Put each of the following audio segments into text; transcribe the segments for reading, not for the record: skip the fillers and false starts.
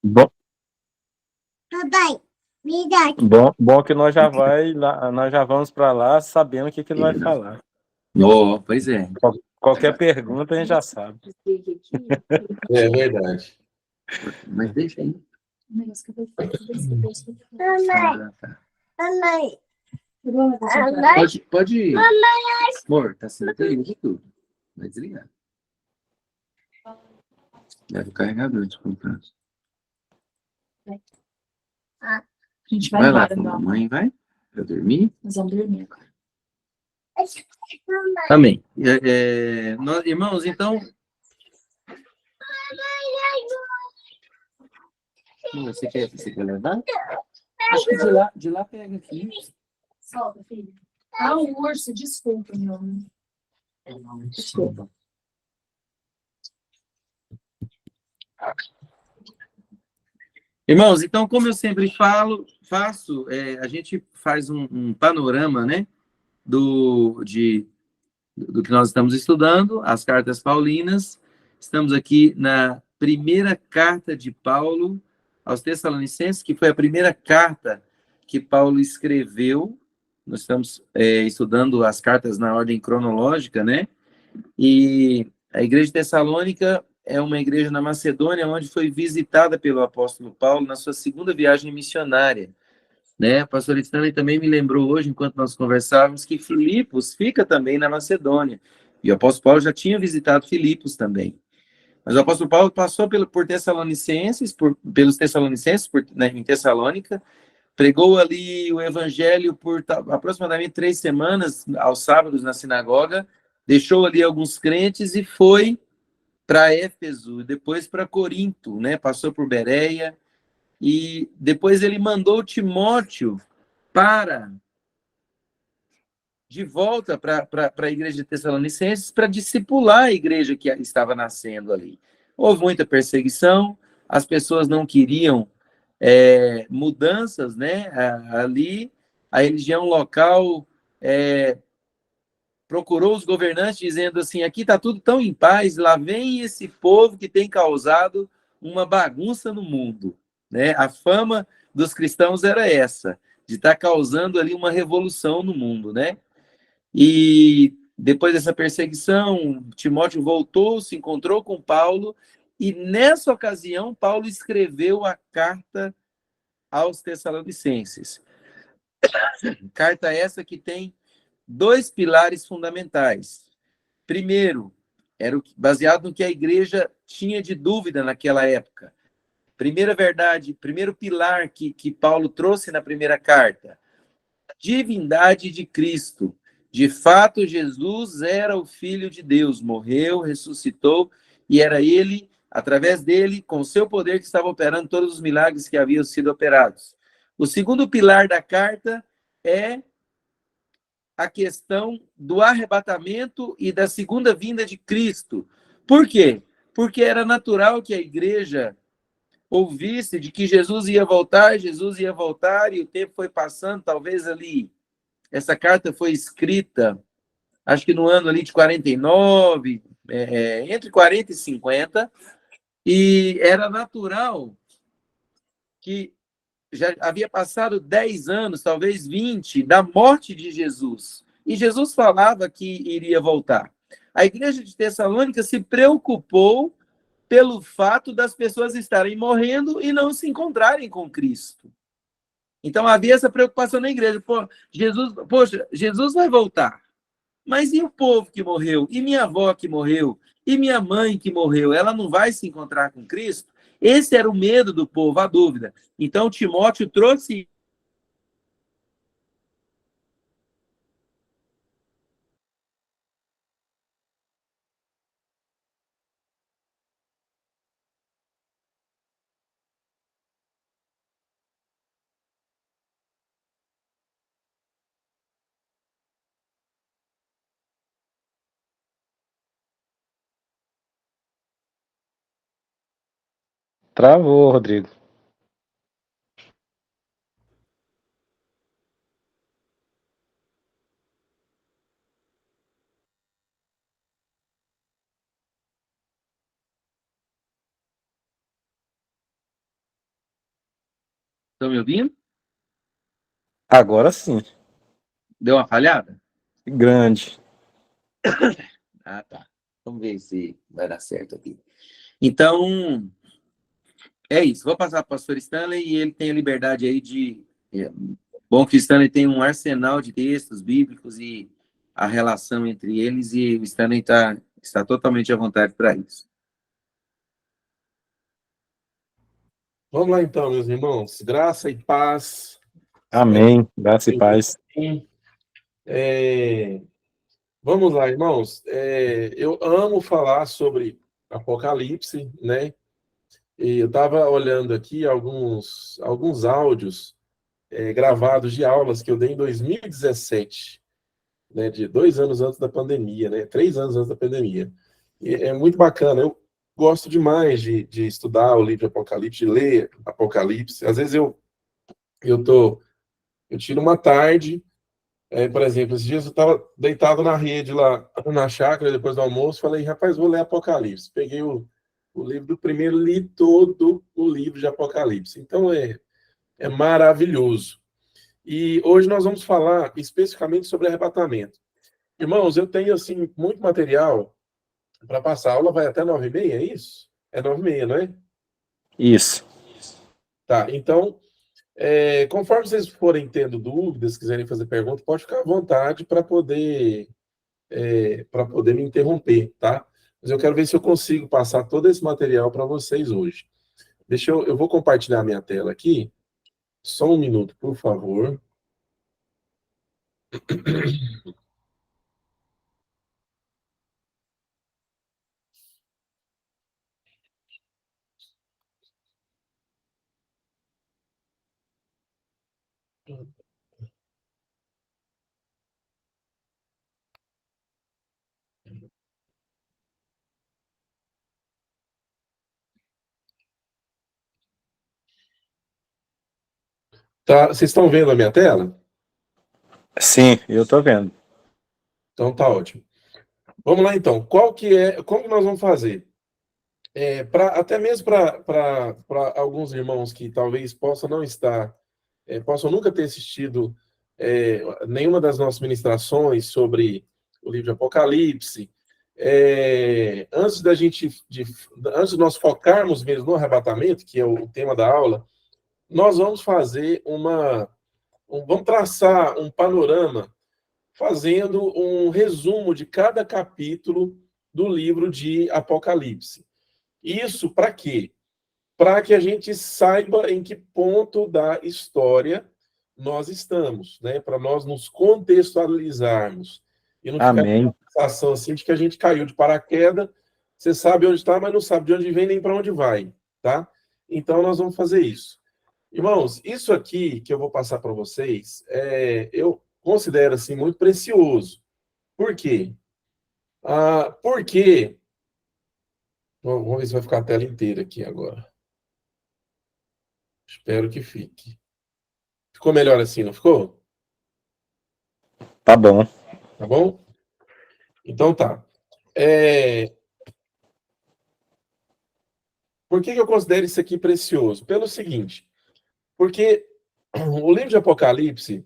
Bom, Papai, me dá. bom que nós já vai lá, nós já vamos para lá sabendo o que que ele vai falar. Oh, pois é. Qualquer pergunta a gente já sabe. É verdade. Mas deixa aí. Mamãe, mamãe, Pode ir. mamãe. Amor, tá sendo aí tudo. Vai desligar. Leva o carregador, desculpa. A gente vai Vai lá embora, com a meu amor. mamãe, vai? Pra dormir? Nós vamos dormir agora. mamãe. Amém. Irmãos, então. Você quer levar? Acho que de lá pega aqui. Solta, filho. Ah, o urso, desculpa, meu amor. Desculpa. Irmãos, então, como eu sempre faço, a gente faz um panorama, né, do que nós estamos estudando, as cartas paulinas. Estamos aqui na primeira carta de Paulo aos Tessalonicenses, que foi a primeira carta que Paulo escreveu. Nós estamos estudando as cartas na ordem cronológica, né? E a igreja de Tessalônica é uma igreja na Macedônia, onde foi visitada pelo apóstolo Paulo na sua segunda viagem missionária, né? A pastora Stanley também me lembrou hoje, enquanto nós conversávamos, que Filipos fica também na Macedônia. E o apóstolo Paulo já tinha visitado Filipos também. Mas o apóstolo Paulo passou por Tessalonicenses, pelos Tessalonicenses, né, em Tessalônica, pregou ali o evangelho por aproximadamente 3 semanas, aos sábados na sinagoga, deixou ali alguns crentes e foi para Éfeso, depois para Corinto, né? Passou por Bereia, e depois ele mandou Timóteo de volta para a igreja de Tessalonicenses para discipular a igreja que estava nascendo ali. Houve muita perseguição, as pessoas não queriam mudanças, né? Ali, a religião local procurou os governantes dizendo assim: aqui está tudo tão em paz, lá vem esse povo que tem causado uma bagunça no mundo, né? A fama dos cristãos era essa, de estar causando ali uma revolução no mundo, né? E depois dessa perseguição, Timóteo voltou, se encontrou com Paulo, e nessa ocasião, Paulo escreveu a carta aos Tessalonicenses. Carta essa que tem 2 pilares fundamentais. Primeiro, era baseado no que a igreja tinha de dúvida naquela época. Primeira verdade, primeiro pilar que Paulo trouxe na primeira carta: a divindade de Cristo. De fato, Jesus era o Filho de Deus, morreu, ressuscitou, e era ele, através dele, com seu poder, que estava operando todos os milagres que haviam sido operados. O segundo pilar da carta é a questão do arrebatamento e da segunda vinda de Cristo. Por quê? Porque era natural que a igreja ouvisse de que Jesus ia voltar, e o tempo foi passando, talvez ali, essa carta foi escrita, acho que no ano ali de 49, entre 40 e 50, e era natural que já havia passado 10 anos, talvez 20, da morte de Jesus. E Jesus falava que iria voltar. A igreja de Tessalônica se preocupou pelo fato das pessoas estarem morrendo e não se encontrarem com Cristo. Então havia essa preocupação na igreja. Poxa, Jesus vai voltar. Mas e o povo que morreu? E minha avó que morreu? E minha mãe que morreu? Ela não vai se encontrar com Cristo? Esse era o medo do povo, a dúvida. Então Timóteo trouxe. Travou, Rodrigo. Estão me ouvindo? Agora sim. Deu uma falhada? Grande. Ah, tá. Vamos ver se vai dar certo aqui. Então, é isso. Vou passar para o pastor Stanley e ele tem a liberdade aí de... Bom que o Stanley tem um arsenal de textos bíblicos e a relação entre eles, e o Stanley está totalmente à vontade para isso. Vamos lá então, meus irmãos. Graça e paz. Amém. Graça e paz. Vamos lá, irmãos. Eu amo falar sobre Apocalipse, né? E eu estava olhando aqui alguns áudios gravados de aulas que eu dei em 2017, né? De 2 anos antes da pandemia, né? 3 anos antes da pandemia. E é muito bacana. Eu gosto demais de estudar o livro de Apocalipse, de ler Apocalipse. Às vezes eu tiro uma tarde, por exemplo, esses dias eu estava deitado na rede lá na chácara, depois do almoço, falei, rapaz, vou ler Apocalipse. Peguei o livro do primeiro, li todo o livro de Apocalipse. Então é maravilhoso. E hoje nós vamos falar especificamente sobre arrebatamento. Irmãos, eu tenho assim muito material para passar. A aula vai até 9h30, é isso? É 9h30, não é? Isso. Tá, então, conforme vocês forem tendo dúvidas, quiserem fazer perguntas, pode ficar à vontade para poder me interromper, tá? Mas eu quero ver se eu consigo passar todo esse material para vocês hoje. Eu vou compartilhar minha tela aqui. Só um minuto, por favor. Tá, vocês estão vendo a minha tela? Sim, eu tô vendo. Então tá ótimo. Vamos lá então. Como que nós vamos fazer? Até mesmo para alguns irmãos que talvez possam não estar, possam nunca ter assistido nenhuma das nossas ministrações sobre o livro de Apocalipse, antes de nós focarmos mesmo no arrebatamento, que é o tema da aula, nós vamos fazer vamos traçar um panorama, fazendo um resumo de cada capítulo do livro de Apocalipse. Isso para quê? Para que a gente saiba em que ponto da história nós estamos, né? Para nós nos contextualizarmos e não ficar Amém. uma sensação assim de que a gente caiu de paraquedas, você sabe onde está, mas não sabe de onde vem nem para onde vai, tá? Então nós vamos fazer isso. Irmãos, isso aqui que eu vou passar para vocês, eu considero assim muito precioso. Por quê? Porque vamos ver se vai ficar a tela inteira aqui agora. Espero que fique. Ficou melhor assim, não ficou? Tá bom. Tá bom? Então tá. Por que eu considero isso aqui precioso? Pelo seguinte, porque o livro de Apocalipse,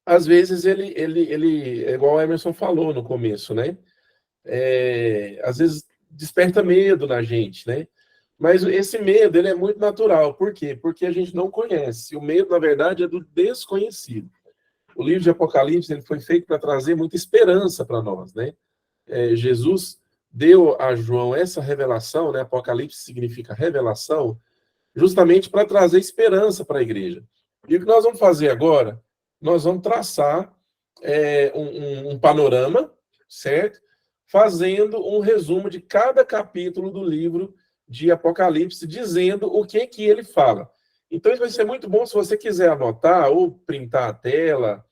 às vezes, ele é igual o Emerson falou no começo, né? Às vezes desperta medo na gente, né? Mas esse medo, ele é muito natural. Por quê? Porque a gente não conhece. O medo, na verdade, é do desconhecido. O livro de Apocalipse, ele foi feito para trazer muita esperança para nós, né? Jesus deu a João essa revelação, né? Apocalipse significa revelação, justamente para trazer esperança para a igreja. E o que nós vamos fazer agora? Nós vamos traçar um panorama, certo? Fazendo um resumo de cada capítulo do livro de Apocalipse, dizendo o que ele fala. Então, isso vai ser muito bom se você quiser anotar, ou printar a tela,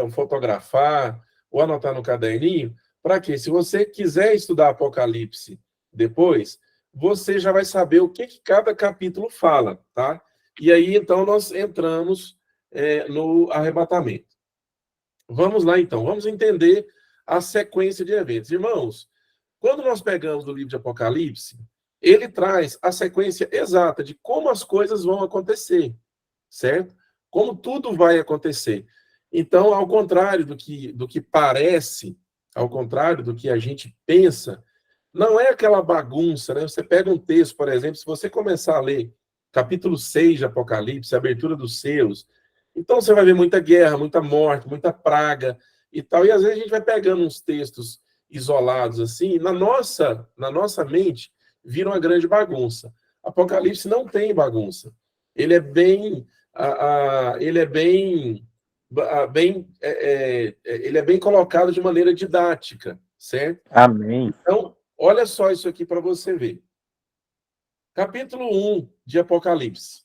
ou fotografar, ou anotar no caderninho. Para quê? Se você quiser estudar Apocalipse depois, você já vai saber o que cada capítulo fala, tá? E aí, então, nós entramos no arrebatamento. Vamos lá, então. Vamos entender a sequência de eventos. Irmãos, quando nós pegamos o livro de Apocalipse, ele traz a sequência exata de como as coisas vão acontecer, certo? Como tudo vai acontecer. Então, ao contrário do que parece, ao contrário do que a gente pensa, não é aquela bagunça, né? Você pega um texto, por exemplo, se você começar a ler capítulo 6 de Apocalipse, a abertura dos selos, então você vai ver muita guerra, muita morte, muita praga e tal, e às vezes a gente vai pegando uns textos isolados assim, e na nossa mente vira uma grande bagunça. Apocalipse não tem bagunça. Ele é bem ele é bem colocado de maneira didática, certo? Amém. Então, olha só isso aqui para você ver. Capítulo 1 de Apocalipse.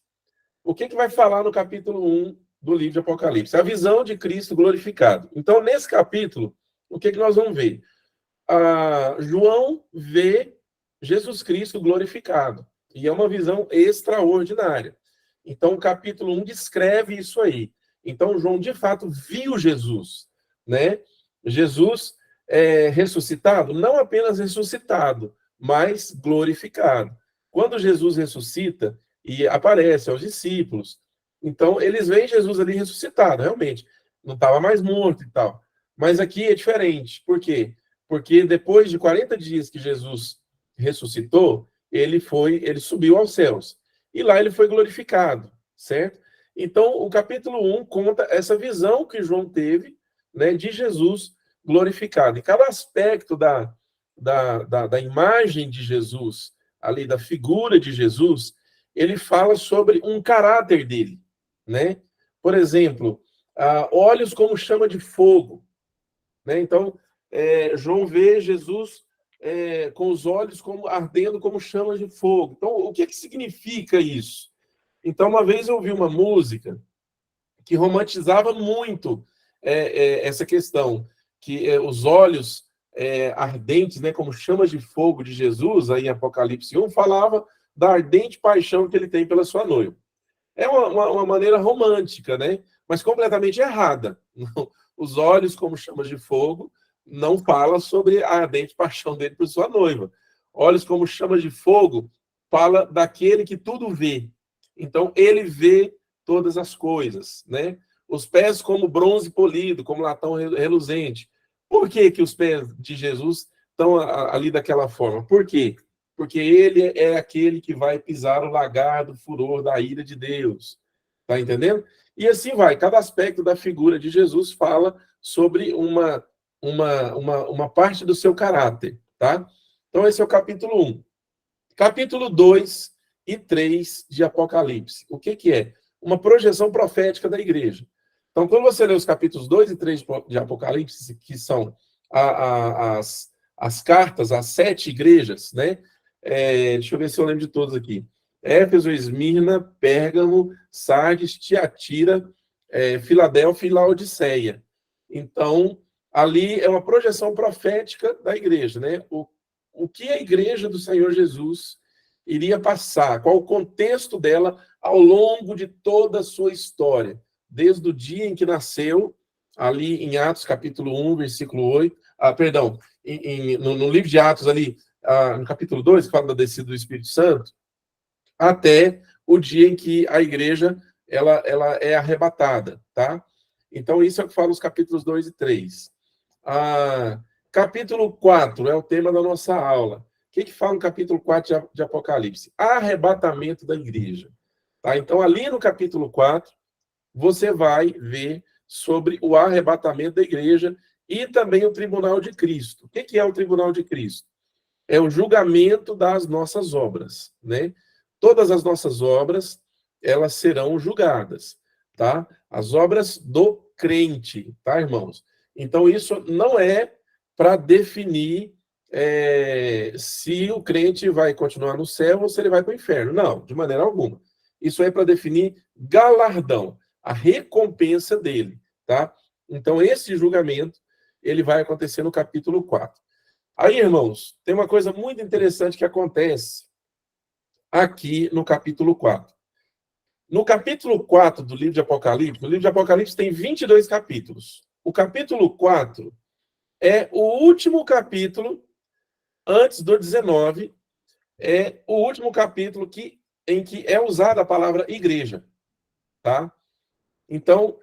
O que vai falar no capítulo 1 do livro de Apocalipse? A visão de Cristo glorificado. Então, nesse capítulo, o que nós vamos ver? João vê Jesus Cristo glorificado. E é uma visão extraordinária. Então, o capítulo 1 descreve isso aí. Então, João, de fato, viu Jesus, né? Jesus ressuscitado, não apenas ressuscitado, mas glorificado. Quando Jesus ressuscita e aparece aos discípulos, então, eles veem Jesus ali ressuscitado, realmente. Não estava mais morto e tal. Mas aqui é diferente. Por quê? Porque depois de 40 dias que Jesus ressuscitou, ele subiu aos céus. E lá ele foi glorificado, certo? Então, o capítulo 1 conta essa visão que João teve, né, de Jesus glorificado. E cada aspecto da imagem de Jesus, ali da figura de Jesus, ele fala sobre um caráter dele, né? Por exemplo, olhos como chama de fogo, né? Então, João vê Jesus com os olhos como ardendo como chamas de fogo. Então, o que significa isso? Então, uma vez eu ouvi uma música que romantizava muito essa questão, que os olhos ardentes, né, como chamas de fogo de Jesus, aí em Apocalipse 1, falava da ardente paixão que ele tem pela sua noiva. É uma maneira romântica, né? Mas completamente errada. Os olhos como chamas de fogo não fala sobre a ardente paixão dele por sua noiva. Olhos como chamas de fogo fala daquele que tudo vê. Então, ele vê todas as coisas, né? Os pés como bronze polido, como latão reluzente. Por que os pés de Jesus estão ali daquela forma? Por quê? Porque ele é aquele que vai pisar o lagar do furor da ira de Deus. Tá entendendo? E assim vai. Cada aspecto da figura de Jesus fala sobre uma parte do seu caráter, tá? Então, esse é o capítulo 1. Capítulo 2 e 3 de Apocalipse. O que é? Uma projeção profética da igreja. Então, quando você lê os capítulos 2 e 3 de Apocalipse, que são as cartas às 7 igrejas, né? Deixa eu ver se eu lembro de todos aqui. Éfeso, Esmirna, Pérgamo, Sardes, Tiatira, Filadélfia e Laodiceia. Então, ali é uma projeção profética da igreja, né? O que a igreja do Senhor Jesus iria passar, qual o contexto dela ao longo de toda a sua história, desde o dia em que nasceu, ali em Atos capítulo 1, versículo 8, no livro de Atos ali, no capítulo 2, que fala da descida do Espírito Santo, até o dia em que a igreja ela é arrebatada, tá? Então, isso é o que fala os capítulos 2 e 3. Capítulo 4 é o tema da nossa aula. O que fala no capítulo 4 de Apocalipse? Arrebatamento da igreja. Tá? Então, ali no capítulo 4, você vai ver sobre o arrebatamento da igreja e também o tribunal de Cristo. O que é o tribunal de Cristo? É o julgamento das nossas obras, né? Todas as nossas obras, elas serão julgadas, tá? As obras do crente, tá, irmãos? Então, isso não é para definir se o crente vai continuar no céu ou se ele vai para o inferno. Não, de maneira alguma. Isso é para definir galardão, a recompensa dele, tá? Então, esse julgamento, ele vai acontecer no capítulo 4. Aí, irmãos, tem uma coisa muito interessante que acontece aqui no capítulo 4. No capítulo 4 do livro de Apocalipse, o livro de Apocalipse tem 22 capítulos. O capítulo 4 é o último capítulo, antes do 19, é o último capítulo em que é usada a palavra igreja. tá? Então,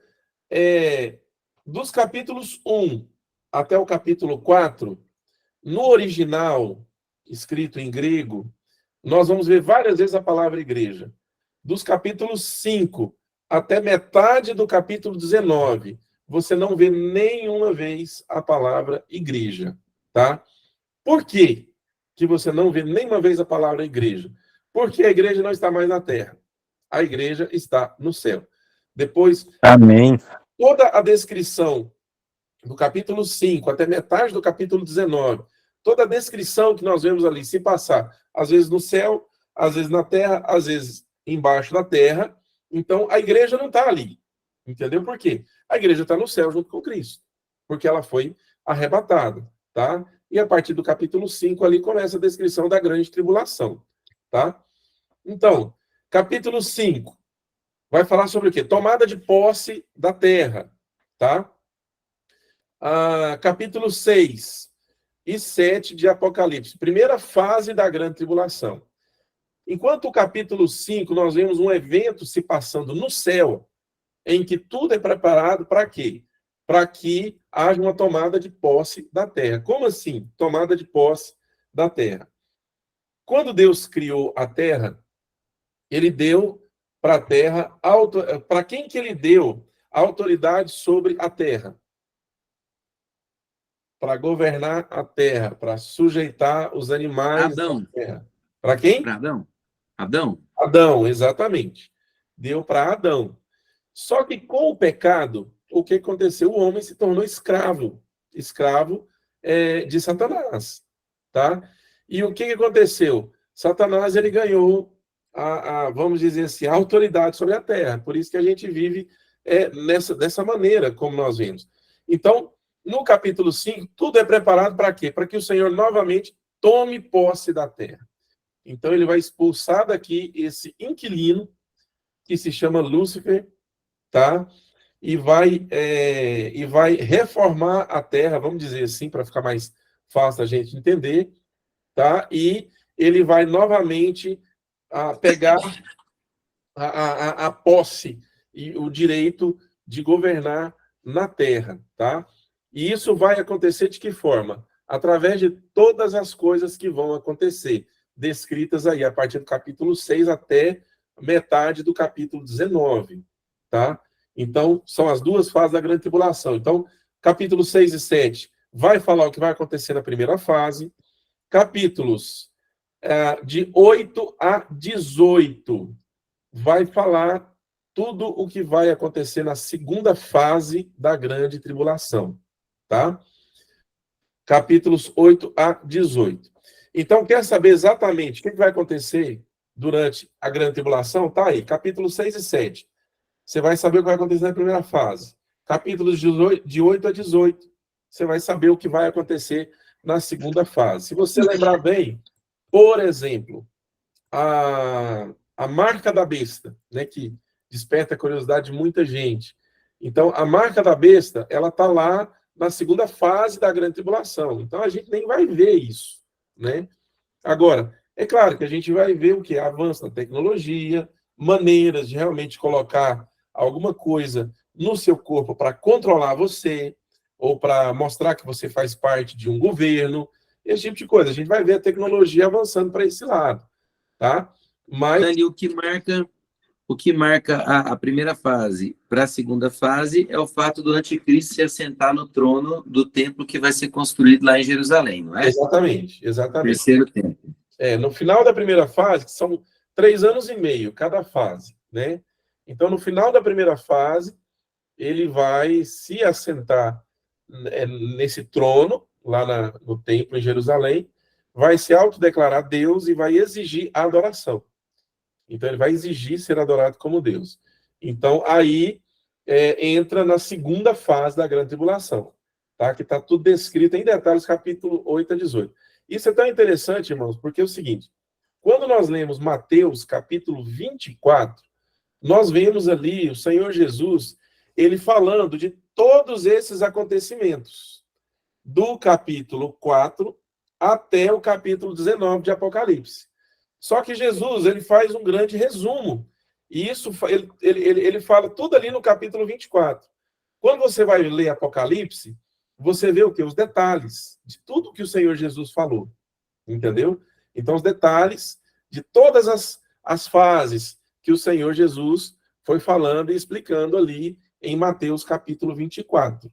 dos capítulos 1 até o capítulo 4, no original, escrito em grego, nós vamos ver várias vezes a palavra igreja. Dos capítulos 5 até metade do capítulo 19, você não vê nenhuma vez a palavra igreja, tá? Por quê que você não vê nenhuma vez a palavra igreja? Porque a igreja não está mais na terra. A igreja está no céu. Depois, Amém. toda a descrição do capítulo 5 até metade do capítulo 19, toda a descrição que nós vemos ali se passar, às vezes no céu, às vezes na terra, às vezes embaixo da terra. Então, a igreja não está ali. Entendeu por quê? A igreja está no céu junto com Cristo, porque ela foi arrebatada, tá? E a partir do capítulo 5 ali começa a descrição da grande tribulação, tá? Então, capítulo 5 vai falar sobre o quê? Tomada de posse da terra, tá? Capítulo 6 e 7 de Apocalipse, primeira fase da grande tribulação. Enquanto o capítulo 5 nós vemos um evento se passando no céu, em que tudo é preparado para quê? Para que haja uma tomada de posse da terra. Como assim? Tomada de posse da terra. Quando Deus criou a terra, ele deu para a terra, para quem que ele deu a autoridade sobre a terra? Para governar a terra, para sujeitar os animais Adão. da terra. Para quem? Para Adão. Adão. Adão, exatamente. Deu para Adão. Só que com o pecado, o que aconteceu? O homem se tornou escravo. Escravo de Satanás. Tá? E o que aconteceu? Satanás ele ganhou vamos dizer assim, a autoridade sobre a terra. Por isso que a gente vive dessa maneira, como nós vemos. Então, no capítulo 5, tudo é preparado para quê? Para que o Senhor novamente tome posse da terra. Então, ele vai expulsar daqui esse inquilino, que se chama Lúcifer, tá? E vai reformar a terra, vamos dizer assim, para ficar mais fácil a gente entender, tá? E ele vai novamente pegar a posse e o direito de governar na terra, tá? E isso vai acontecer de que forma? Através de todas as coisas que vão acontecer, descritas aí a partir do capítulo 6 até metade do capítulo 19, tá? Então, são as duas fases da grande tribulação. Então, capítulo 6 e 7 vai falar o que vai acontecer na primeira fase. Capítulos de 8 a 18 vai falar tudo o que vai acontecer na segunda fase da grande tribulação, tá? Capítulos 8 a 18. Então, quer saber exatamente o que vai acontecer durante a grande tribulação? Tá aí, capítulos 6 e 7. Você vai saber o que vai acontecer na primeira fase. Capítulos de 8 a 18, você vai saber o que vai acontecer na segunda fase. Se você lembrar bem, por exemplo, a marca da besta, né, que desperta a curiosidade de muita gente. Então, a marca da besta, ela está lá na segunda fase da grande tribulação. Então, a gente nem vai ver isso, né? Agora, é claro que a gente vai ver o que? Avanço na tecnologia, maneiras de realmente colocar alguma coisa no seu corpo para controlar você, ou para mostrar que você faz parte de um governo, esse tipo de coisa. A gente vai ver a tecnologia avançando para esse lado, tá? Mas Ali, o que marca a primeira fase para a segunda fase é o fato do anticristo se assentar no trono do templo que vai ser construído lá em Jerusalém, não é? exatamente. Terceiro templo. No final da primeira fase, que são 3 anos e meio cada fase, né? Então, no final da primeira fase, ele vai se assentar nesse trono, lá no templo em Jerusalém, vai se autodeclarar Deus e vai exigir a adoração. Então, ele vai exigir ser adorado como Deus. Então, aí entra na segunda fase da grande tribulação, tá? Que está tudo descrito em detalhes, capítulo 8 a 18. Isso é tão interessante, irmãos, porque é o seguinte, quando nós lemos Mateus, capítulo 24, nós vemos ali o Senhor Jesus, ele falando de todos esses acontecimentos, do capítulo 4 até o capítulo 19 de Apocalipse. Só que Jesus, ele faz um grande resumo. E isso ele fala tudo ali no capítulo 24. Quando você vai ler Apocalipse, você vê o quê? Os detalhes de tudo que o Senhor Jesus falou. Entendeu? Então, os detalhes de todas as fases que o Senhor Jesus foi falando e explicando ali em Mateus capítulo 24.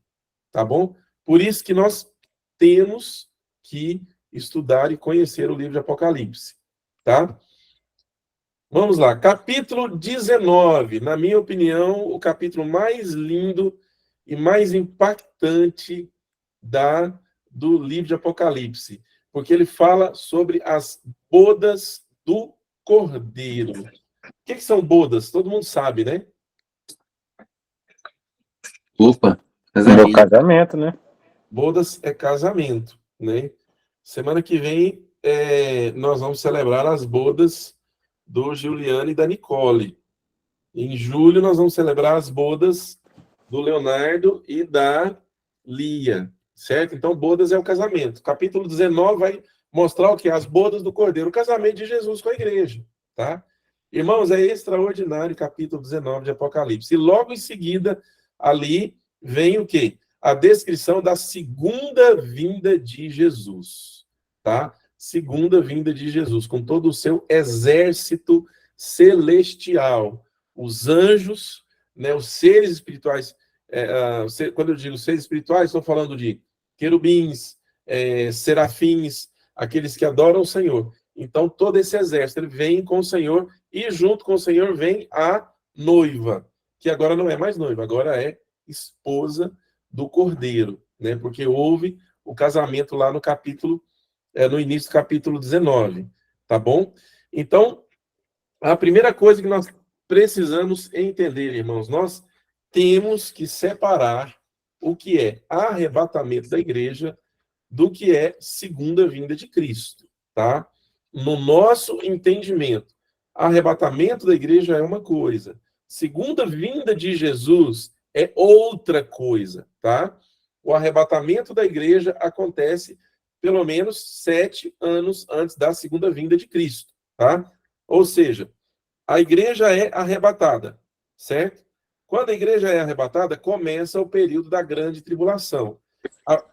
Tá bom? Por isso que nós temos que estudar e conhecer o livro de Apocalipse. Tá? Vamos lá. Capítulo 19. Na minha opinião, o capítulo mais lindo e mais impactante do livro de Apocalipse. Porque ele fala sobre as bodas do Cordeiro. O que são bodas? Todo mundo sabe, né? Opa, É o casamento, né? Bodas é casamento, né? Semana que vem nós vamos celebrar as bodas do Juliano e da Nicole. Em julho nós vamos celebrar as bodas do Leonardo e da Lia, certo? Então, bodas é o casamento. Capítulo 19 vai mostrar o que? As bodas do Cordeiro, o casamento de Jesus com a igreja, tá? Irmãos, é extraordinário capítulo 19 de Apocalipse. E logo em seguida, ali, vem o quê? A descrição da segunda vinda de Jesus, tá? Segunda vinda de Jesus, com todo o seu exército celestial. Os anjos, né, os seres espirituais, quando eu digo seres espirituais, estou falando de querubins, serafins, aqueles que adoram o Senhor. Então, todo esse exército, ele vem com o Senhor, e junto com o Senhor vem a noiva, que agora não é mais noiva, agora é esposa do Cordeiro, né? Porque houve o casamento lá no início do capítulo 19, tá bom? Então, a primeira coisa que nós precisamos entender, irmãos, nós temos que separar o que é arrebatamento da igreja do que é segunda vinda de Cristo, tá? No nosso entendimento, arrebatamento da igreja é uma coisa, segunda vinda de Jesus é outra coisa, tá? O arrebatamento da igreja acontece pelo menos 7 anos antes da segunda vinda de Cristo, tá? Ou seja, a igreja é arrebatada, certo? Quando a igreja é arrebatada, começa o período da grande tribulação.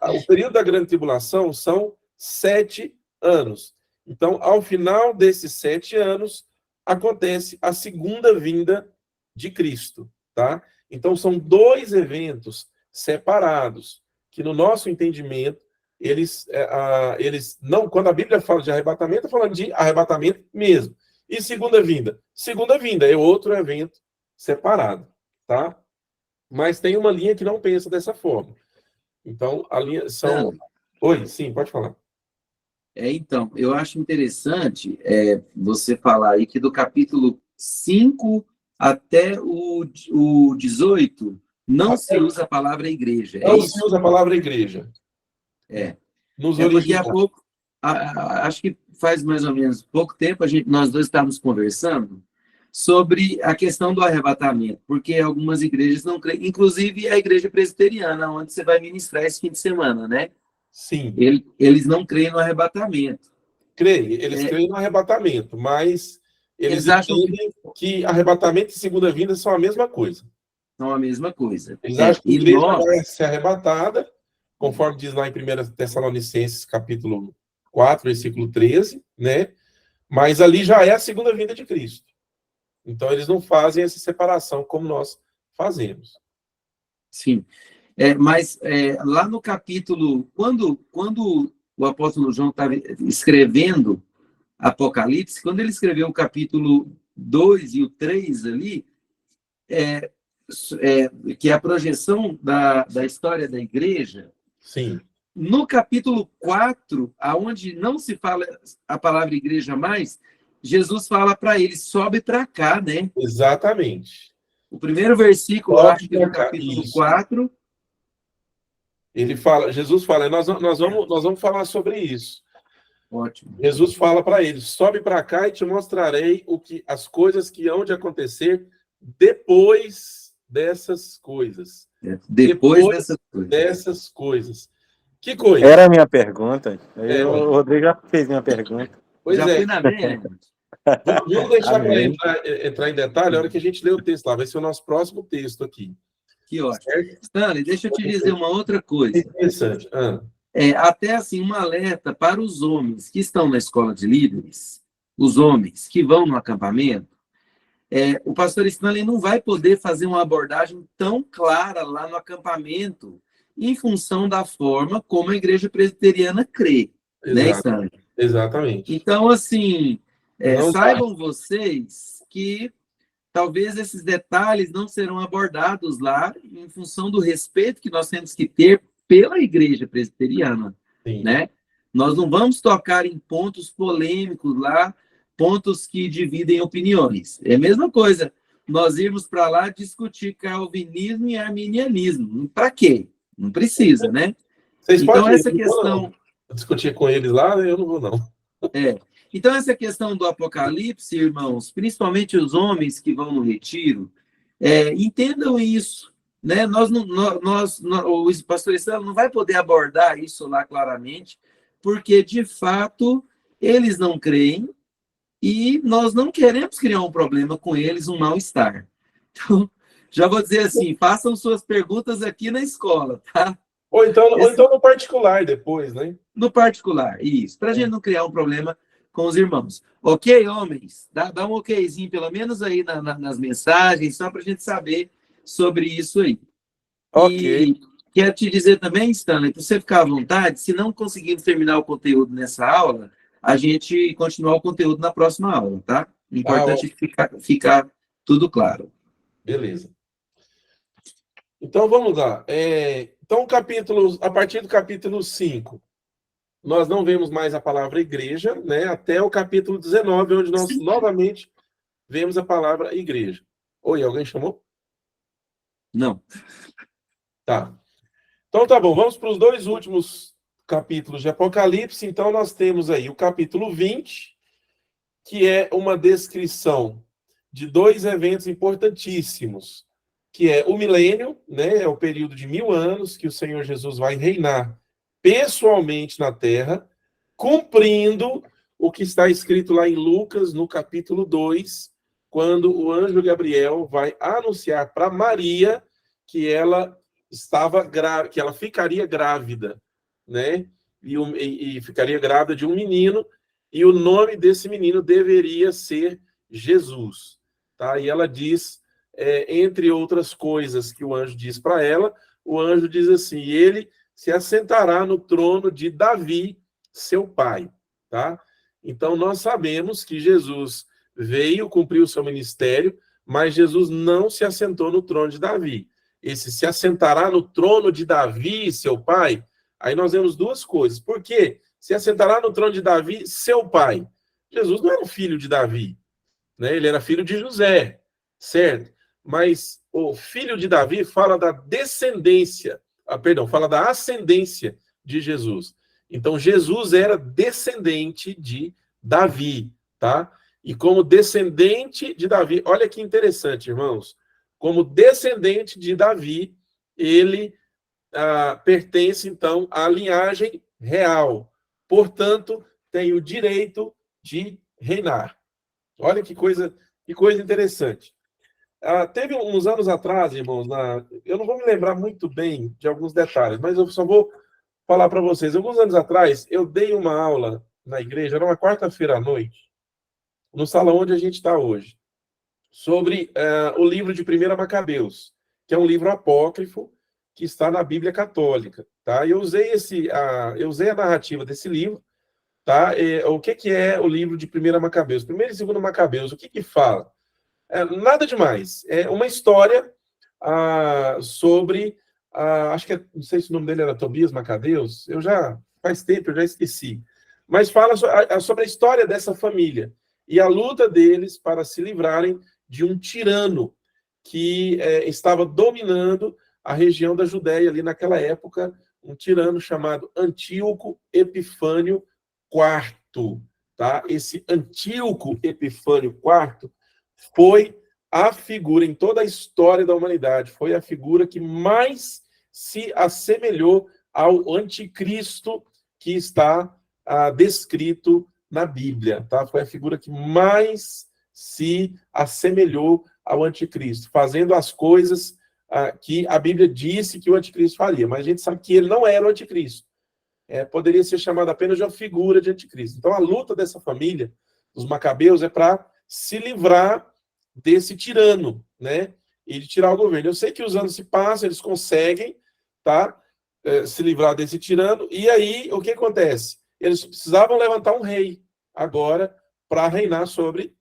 O período da grande tribulação são 7 anos. Então, ao final desses 7 anos, acontece a segunda vinda de Cristo, tá? Então, são 2 eventos separados, que no nosso entendimento, eles não, quando a Bíblia fala de arrebatamento, está falando de arrebatamento mesmo. E segunda vinda? Segunda vinda é outro evento separado, tá? Mas tem uma linha que não pensa dessa forma. Então, a linha são... Oi, sim, pode falar. Então, eu acho interessante você falar aí que do capítulo 5 até o 18 não se usa a palavra igreja. Não se usa a palavra igreja. Nos Porque há pouco, acho que faz mais ou menos pouco tempo, nós dois estávamos conversando sobre a questão do arrebatamento, porque algumas igrejas não creem, inclusive a igreja presbiteriana, onde você vai ministrar esse fim de semana, né? Sim. Eles não creem no arrebatamento. Eles creem no arrebatamento, mas eles acham que arrebatamento e segunda vinda são a mesma coisa. São a mesma coisa. Eles acham que a igreja vai ser arrebatada, conforme diz lá em 1 Tessalonicenses, capítulo 4, versículo 13, né? Mas ali já é a segunda vinda de Cristo. Então, eles não fazem essa separação como nós fazemos. Sim. Mas lá no capítulo, quando o apóstolo João estava escrevendo Apocalipse, quando ele escreveu o capítulo 2 e o 3 ali, que é a projeção da história da igreja, sim. No capítulo 4, aonde não se fala a palavra igreja mais, Jesus fala para ele, sobe para cá, né? Exatamente. O primeiro versículo, acho que é no capítulo 4. Jesus fala, nós vamos falar sobre isso. Ótimo. Jesus fala para ele, sobe para cá e te mostrarei as coisas que hão de acontecer depois dessas coisas. Depois dessas coisas. Que coisa? Era a minha pergunta. O Rodrigo já fez minha pergunta. Pois já fui na minha. Vamos deixar para Amém. entrar em detalhe a hora que a gente lê o texto lá. Vai ser o nosso próximo texto aqui. Que ótimo. Certo? Stanley, deixa eu te dizer uma outra coisa. Interessante. Até assim, um alerta para os homens que estão na escola de líderes, os homens que vão no acampamento, o pastor Stanley não vai poder fazer uma abordagem tão clara lá no acampamento, em função da forma como a igreja presbiteriana crê, né, Stanley? Exatamente. Então, assim, Não saibam vocês que talvez esses detalhes não serão abordados lá em função do respeito que nós temos que ter pela igreja presbiteriana, Sim. né? Nós não vamos tocar em pontos polêmicos lá, pontos que dividem opiniões. É a mesma coisa, nós irmos para lá discutir calvinismo e arminianismo. Para quê? Não precisa, né? Vocês Então, podem essa questão... discutir com eles lá, eu não vou, não. Então, essa questão do Apocalipse, irmãos, principalmente os homens que vão no retiro, entendam isso, né? O pastor Estela não vai poder abordar isso lá claramente, porque, de fato, eles não creem e nós não queremos criar um problema com eles, um mal-estar. Então, já vou dizer assim, façam suas perguntas aqui na escola, tá? Ou então no particular depois, né? No particular, isso, para a gente não criar um problema com os irmãos. Ok, homens? Dá um okzinho, pelo menos aí nas mensagens, só para a gente saber sobre isso aí. Ok. E quero te dizer também, Stanley, para você ficar à vontade, se não conseguirmos terminar o conteúdo nessa aula, a gente continuar o conteúdo na próxima aula, tá? O importante é ficar tudo claro. Beleza. Então, vamos lá. Então, a partir do capítulo 5, nós não vemos mais a palavra igreja, né? Até o capítulo 19, onde nós novamente vemos a palavra igreja. Oi, alguém chamou? Não. Tá. Então, tá bom. Vamos para os 2 últimos capítulos de Apocalipse. Então, nós temos aí o capítulo 20, que é uma descrição de 2 eventos importantíssimos, que é o milênio, né? É o período de 1000 anos que o Senhor Jesus vai reinar pessoalmente na terra, cumprindo o que está escrito lá em Lucas, no capítulo 2, quando o anjo Gabriel vai anunciar para Maria que ela que ela ficaria grávida, né? E ficaria grávida de um menino, e o nome desse menino deveria ser Jesus, tá? E ela diz, entre outras coisas que o anjo diz para ela, o anjo diz assim: ele se assentará no trono de Davi, seu pai, tá? Então, nós sabemos que Jesus veio cumprir o seu ministério, mas Jesus não se assentou no trono de Davi. Esse se assentará no trono de Davi, seu pai, aí nós vemos 2 coisas. Por quê? Se assentará no trono de Davi, seu pai. Jesus não era um filho de Davi, né? Ele era filho de José, certo? Mas o filho de Davi fala da descendência, fala da ascendência de Jesus. Então, Jesus era descendente de Davi, tá? E como descendente de Davi, olha que interessante, irmãos. Como descendente de Davi, ele pertence, então, à linhagem real. Portanto, tem o direito de reinar. Olha que coisa interessante. Teve uns anos atrás, irmãos, eu não vou me lembrar muito bem de alguns detalhes, mas eu só vou falar para vocês. Alguns anos atrás, eu dei uma aula na igreja, era uma quarta-feira à noite, no salão onde a gente está hoje, sobre o livro de 1 Macabeus, que é um livro apócrifo que está na Bíblia Católica, tá? Eu usei a narrativa desse livro, tá? O que é o livro de 1 Macabeus? 1 e 2 Macabeus, o que fala? Nada demais. É uma história sobre, acho que, não sei se o nome dele era Tobias Macabeus, faz tempo, eu já esqueci. Mas fala sobre a história dessa família e a luta deles para se livrarem de um tirano que estava dominando a região da Judéia ali naquela época, um tirano chamado Antíoco Epifânio IV. Tá? Esse Antíoco Epifânio IV foi a figura, em toda a história da humanidade, foi a figura que mais se assemelhou ao anticristo que está descrito na Bíblia, tá? Foi a figura que mais se assemelhou ao anticristo, fazendo as coisas que a Bíblia disse que o anticristo faria, mas a gente sabe que ele não era o anticristo. Poderia ser chamado apenas de uma figura de anticristo. Então, a luta dessa família, dos macabeus, é para se livrar desse tirano, né? E de tirar o governo. Eu sei que os anos se passam, eles conseguem, tá? Se livrar desse tirano, e aí, o que acontece? Eles precisavam levantar um rei, agora, para reinar sobre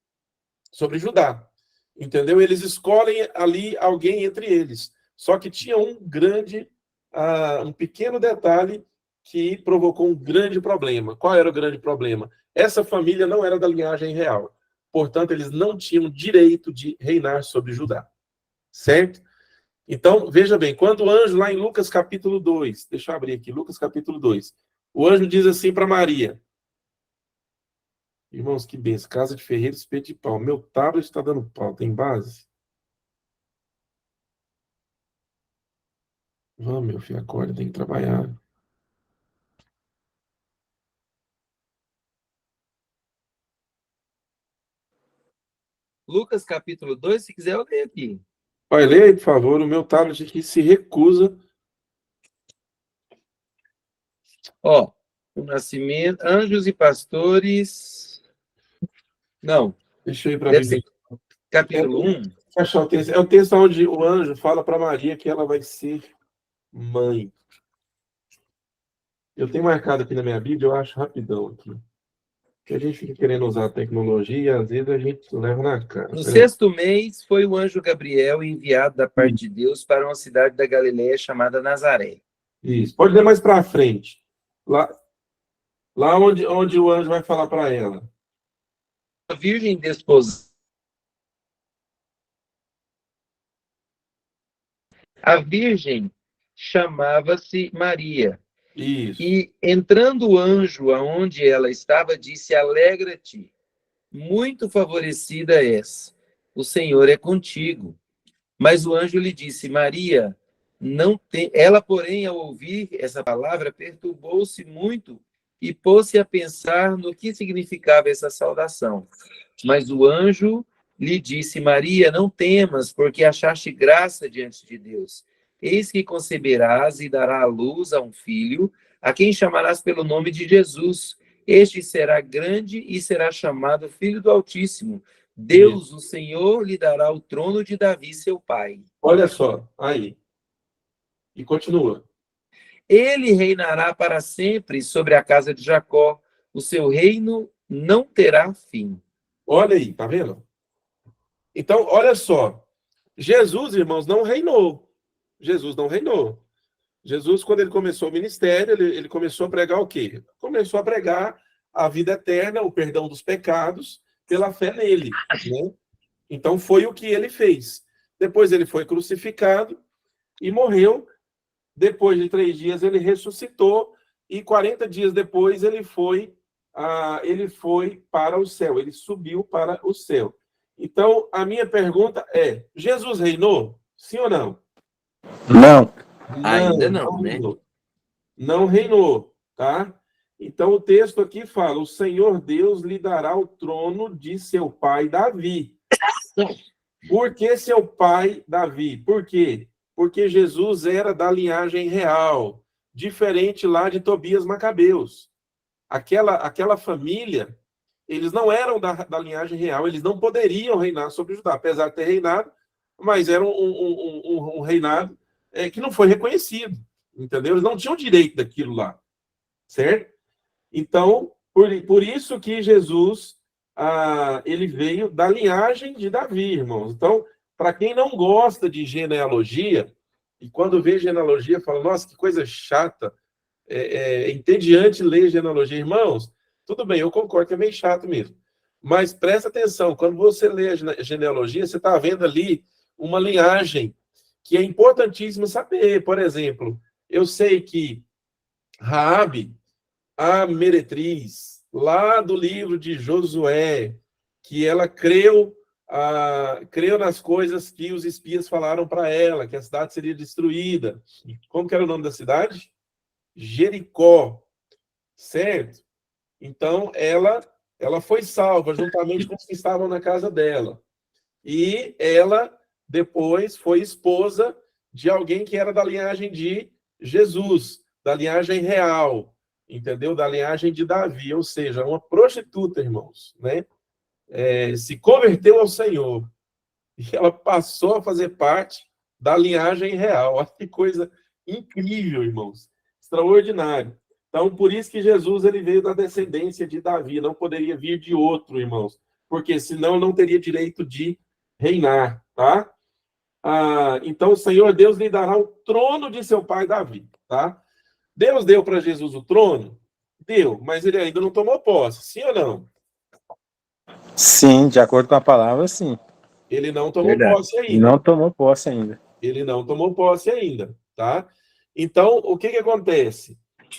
Judá. Entendeu? Eles escolhem ali alguém entre eles. Só que tinha um pequeno detalhe que provocou um grande problema. Qual era o grande problema? Essa família não era da linhagem real. Portanto, eles não tinham direito de reinar sobre Judá. Certo? Então, veja bem, quando o anjo, lá em Lucas capítulo 2, deixa eu abrir aqui, Lucas capítulo 2, o anjo diz assim para Maria: irmãos, que benção, casa de ferreiro, espeto de pau. Meu tablet está dando pau, tem base? Vamos, meu filho, acorda, tem que trabalhar. Lucas capítulo 2, se quiser eu leio aqui. Olha, leia aí, por favor, o meu tablet aqui se recusa. Ó, o nascimento, anjos e pastores... Não, Deixa eu ir para a deve Bíblia. ser capítulo 1. Achar o texto. É o texto onde o anjo fala para Maria que ela vai ser mãe. Eu tenho marcado aqui na minha Bíblia, eu acho rapidão aqui. Porque a gente fica querendo usar a tecnologia e às vezes a gente leva na cara. No 6º mês, foi o anjo Gabriel enviado da parte de Deus para uma cidade da Galileia chamada Nazaré. Isso. Pode ler mais para frente. Lá onde o anjo vai falar para ela. A virgem desposada. A virgem chamava-se Maria. Isso. E entrando o anjo aonde ela estava, disse: alegra-te, muito favorecida és, o Senhor é contigo. Mas o anjo lhe disse: Maria, não tem... Ela, porém, ao ouvir essa palavra, perturbou-se muito e pôs-se a pensar no que significava essa saudação. Mas o anjo lhe disse: Maria, não temas, porque achaste graça diante de Deus. Eis que conceberás e darás à luz a um filho, a quem chamarás pelo nome de Jesus. Este será grande e será chamado Filho do Altíssimo. Deus, o Senhor, lhe dará o trono de Davi, seu pai. Olha só, aí. E continua. Ele reinará para sempre sobre a casa de Jacó. O seu reino não terá fim. Olha aí, tá vendo? Então, olha só. Jesus, irmãos, não reinou. Jesus não reinou. Jesus, quando ele começou o ministério, ele começou a pregar o quê? Começou a pregar a vida eterna, o perdão dos pecados, pela fé nele, né? Então, foi o que ele fez. Depois ele foi crucificado e morreu. Depois de 3 dias, ele ressuscitou. E 40 dias depois, ele foi para o céu. Ele subiu para o céu. Então, a minha pergunta é: Jesus reinou? Sim ou não? Não. Ainda não, né? Reinou. Não reinou, tá? Então, o texto aqui fala: o Senhor Deus lhe dará o trono de seu pai Davi. Por que seu pai Davi? Por quê? Porque Jesus era da linhagem real, diferente lá de Tobias Macabeus. Aquela família, eles não eram da linhagem real, eles não poderiam reinar sobre Judá, apesar de ter reinado, mas era um reinado que não foi reconhecido, entendeu? Eles não tinham direito daquilo lá, certo? Então, por isso que Jesus, ele veio da linhagem de Davi, irmãos. Então, para quem não gosta de genealogia, e quando vê genealogia, fala: nossa, que coisa chata, entediante ler genealogia. Irmãos, tudo bem, eu concordo que é meio chato mesmo. Mas presta atenção, quando você lê a genealogia, você está vendo ali uma linhagem que é importantíssimo saber. Por exemplo, eu sei que Raabe, a meretriz, lá do livro de Josué, que ela creu nas coisas que os espias falaram para ela, que a cidade seria destruída. Como que era o nome da cidade? Jericó, certo? Então, ela ela foi salva juntamente com os que estavam na casa dela. E ela depois foi esposa de alguém que era da linhagem de Jesus, da linhagem real, entendeu? Da linhagem de Davi, ou seja, uma prostituta, irmãos, né? Se converteu ao Senhor e ela passou a fazer parte da linhagem real. Olha que coisa incrível, irmãos, extraordinário. Então, por isso que Jesus ele veio da descendência de Davi, não poderia vir de outro, irmãos, porque senão não teria direito de reinar, tá? Então, o Senhor Deus lhe dará o trono de seu pai Davi, tá? Deus deu para Jesus o trono? Deu, mas ele ainda não tomou posse, sim ou não? Sim, de acordo com a palavra, sim. Ele não tomou Verdade. posse ainda. E não tomou posse ainda. Ele não tomou posse ainda, tá? Então, o que acontece?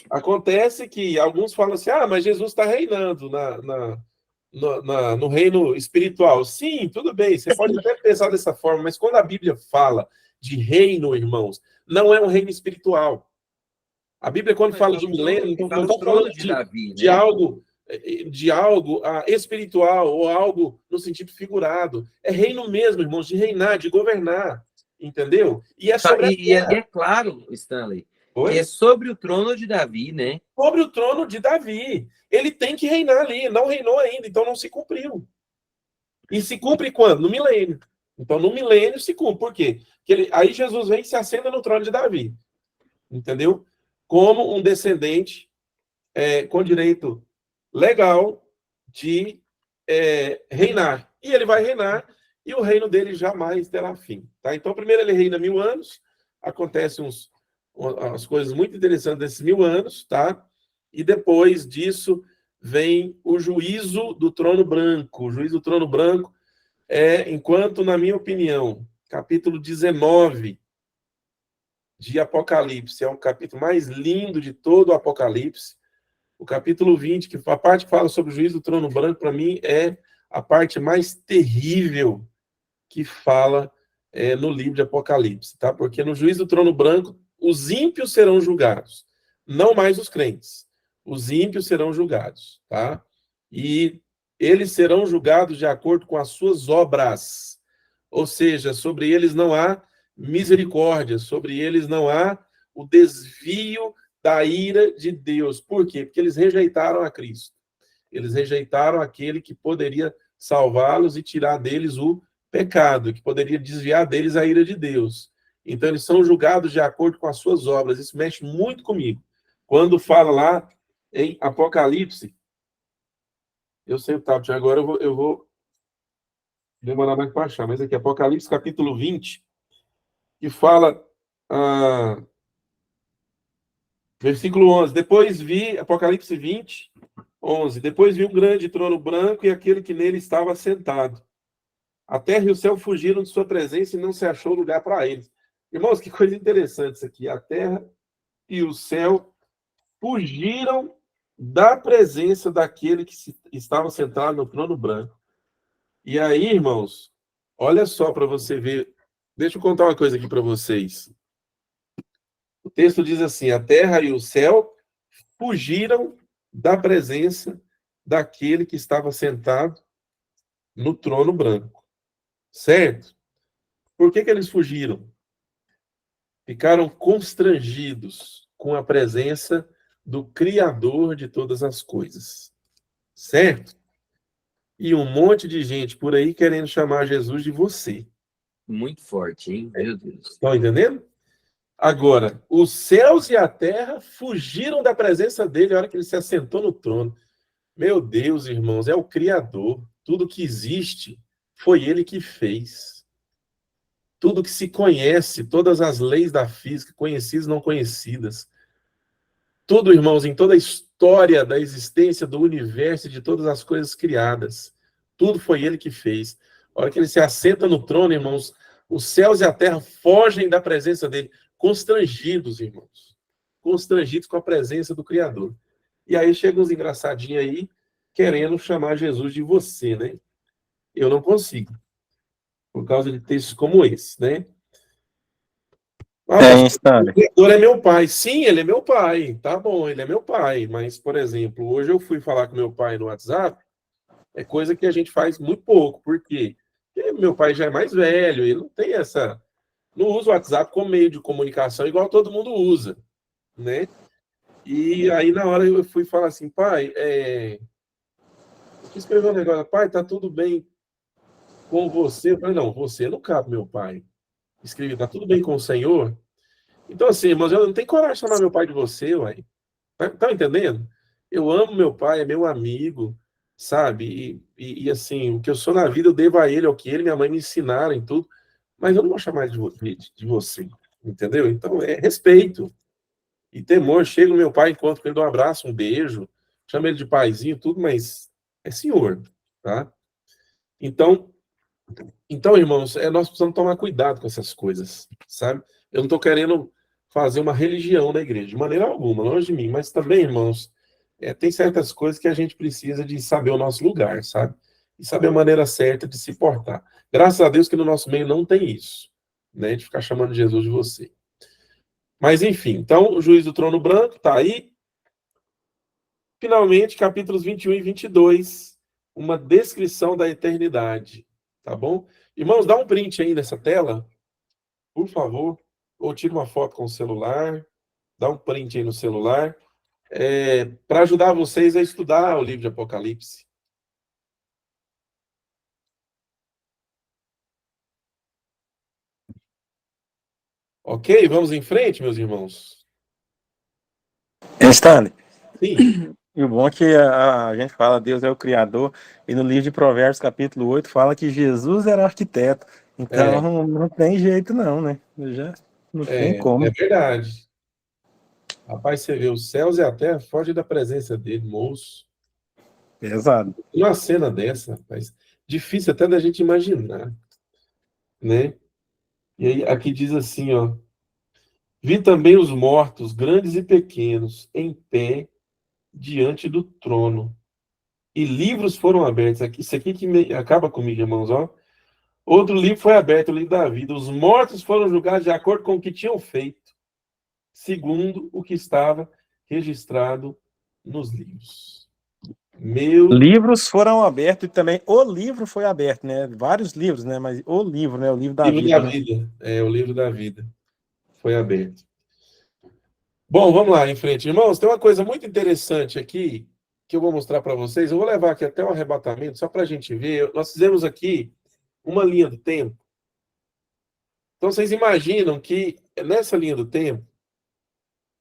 Acontece que alguns falam assim, mas Jesus está reinando no reino espiritual. Sim, tudo bem, você pode até pensar dessa forma, mas quando a Bíblia fala de reino, irmãos, não é um reino espiritual. A Bíblia, quando fala de milênio, não está falando de algo espiritual ou algo no sentido figurado. É reino mesmo, irmãos, de reinar, de governar, entendeu? E é sobre e é claro, Stanley, que é sobre o trono de Davi, né? Sobre o trono de Davi. Ele tem que reinar ali, não reinou ainda, então não se cumpriu. E se cumpre quando? No milênio. Então, no milênio se cumpre. Por quê? Aí Jesus vem e se assenta no trono de Davi. Entendeu? Como um descendente com direito legal de reinar. E ele vai reinar e o reino dele jamais terá fim. Tá? Então, primeiro ele reina 1000 anos, acontecem as coisas muito interessantes desses 1000 anos, tá? E depois disso vem o juízo do trono branco. O juízo do trono branco enquanto, na minha opinião, capítulo 19 de Apocalipse é o capítulo mais lindo de todo o Apocalipse. O capítulo 20, que a parte que fala sobre o juízo do trono branco, para mim, é a parte mais terrível que fala no livro de Apocalipse, tá? Porque no juízo do trono branco, os ímpios serão julgados, não mais os crentes. Os ímpios serão julgados, tá? E eles serão julgados de acordo com as suas obras. Ou seja, sobre eles não há misericórdia, sobre eles não há o desvio da ira de Deus. Por quê? Porque eles rejeitaram a Cristo. Eles rejeitaram aquele que poderia salvá-los e tirar deles o pecado, que poderia desviar deles a ira de Deus. Então, eles são julgados de acordo com as suas obras. Isso mexe muito comigo. Quando fala lá em Apocalipse, eu sei o tablet, agora eu vou demorar mais para achar, mas aqui, Apocalipse capítulo 20, que fala, versículo 11, depois vi, Apocalipse 20, 11, depois vi um grande trono branco e aquele que nele estava sentado. A terra e o céu fugiram de sua presença e não se achou lugar para eles. Irmãos, que coisa interessante isso aqui. A terra e o céu fugiram da presença daquele que estava sentado no trono branco. E aí, irmãos, olha só para você ver. Deixa eu contar uma coisa aqui para vocês. O texto diz assim, a terra e o céu fugiram da presença daquele que estava sentado no trono branco. Certo? Por que eles fugiram? Ficaram constrangidos com a presença do Criador de todas as coisas. Certo? E um monte de gente por aí querendo chamar Jesus de você. Muito forte, hein? Meu Deus. Estão entendendo? Agora, os céus e a terra fugiram da presença dele na hora que ele se assentou no trono. Meu Deus, irmãos, é o Criador. Tudo que existe foi ele que fez. Tudo que se conhece, todas as leis da física, conhecidas e não conhecidas. Tudo, irmãos, em toda a história da existência do universo e de todas as coisas criadas. Tudo foi ele que fez. A hora que ele se assenta no trono, irmãos, os céus e a terra fogem da presença dele, constrangidos, irmãos. Constrangidos com a presença do Criador. E aí chegam uns engraçadinhos aí, querendo chamar Jesus de você, né? Eu não consigo. Por causa de textos como esse, né? O Criador é meu pai. Sim, ele é meu pai. Tá bom, ele é meu pai. Mas, por exemplo, hoje eu fui falar com meu pai no WhatsApp É coisa que a gente faz muito pouco. Por quê? Porque meu pai já é mais velho, ele não tem essa... Não usa o WhatsApp como meio de comunicação igual todo mundo usa, né? E aí, na hora, eu fui falar assim, pai, eu quis escrever um negócio, pai, tá tudo bem com você? Eu falei, não, você não cabe, meu pai. Escrevi, tá tudo bem com o Senhor? Então, assim, irmãos, eu não tenho coragem de chamar meu pai de você, uai. Tá entendendo? Eu amo meu pai, é meu amigo, sabe? Assim, o que eu sou na vida, eu devo a ele, ao que ele e minha mãe me ensinaram e tudo, mas eu não vou chamar de você, entendeu? Então, é respeito e temor. Chega o meu pai, encontro com ele, dou um abraço, um beijo, chamo ele de paizinho, tudo, mas é senhor, tá? Então, irmãos, nós precisamos tomar cuidado com essas coisas, sabe? Eu não estou querendo fazer uma religião na igreja, de maneira alguma, longe de mim, mas também, irmãos, tem certas coisas que a gente precisa de saber o nosso lugar, sabe? E saber a maneira certa de se portar. Graças a Deus que no nosso meio não tem isso, né? De ficar chamando Jesus de você. Mas, enfim, então, o juiz do trono branco está aí. Finalmente, capítulos 21 e 22, uma descrição da eternidade, tá bom? Irmãos, dá um print aí nessa tela, por favor, ou tira uma foto com o celular, dá um print aí no celular, para ajudar vocês a estudar o livro de Apocalipse. Ok? Vamos em frente, meus irmãos? Stanley, Sim. e o bom é que a gente fala Deus é o Criador, e no livro de Provérbios, capítulo 8, fala que Jesus era arquiteto. Então, não tem jeito não, né? Já não tem como. É verdade. Rapaz, você vê os céus e a terra foge da presença dele, moço. Pesado. E uma cena dessa, rapaz, difícil até da gente imaginar, né? E aí, aqui diz assim, ó. Vi também os mortos, grandes e pequenos, em pé diante do trono. E livros foram abertos. Isso aqui que acaba comigo, irmãos, ó. Outro livro foi aberto, o livro da vida. Os mortos foram julgados de acordo com o que tinham feito, segundo o que estava registrado nos livros. Livros foram abertos e também o livro foi aberto, né? Vários livros, né? Mas o livro, né? O livro da vida. O livro da vida foi aberto. Bom, vamos lá em frente. Irmãos, tem uma coisa muito interessante aqui que eu vou mostrar para vocês. Eu vou levar aqui até o arrebatamento, só para a gente ver. Nós fizemos aqui uma linha do tempo. Então, vocês imaginam que nessa linha do tempo,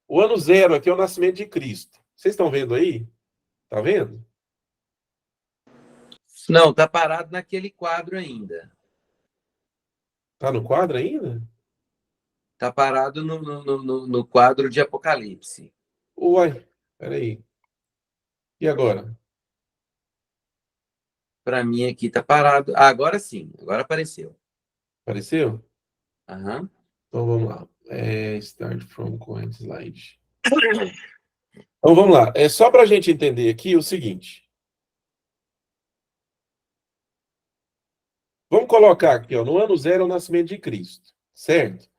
o ano zero aqui é o nascimento de Cristo. Vocês estão vendo aí? Tá vendo? Não, tá parado naquele quadro ainda. Tá no quadro ainda? Tá parado no quadro de Apocalipse. Uai, peraí. E agora? Para mim aqui tá parado. Ah, agora sim, agora apareceu. Apareceu? Aham. Então vamos lá. Start from current slide. Então vamos lá. É só para a gente entender aqui o seguinte. Vamos colocar aqui, ó, no ano zero é o nascimento de Cristo, certo?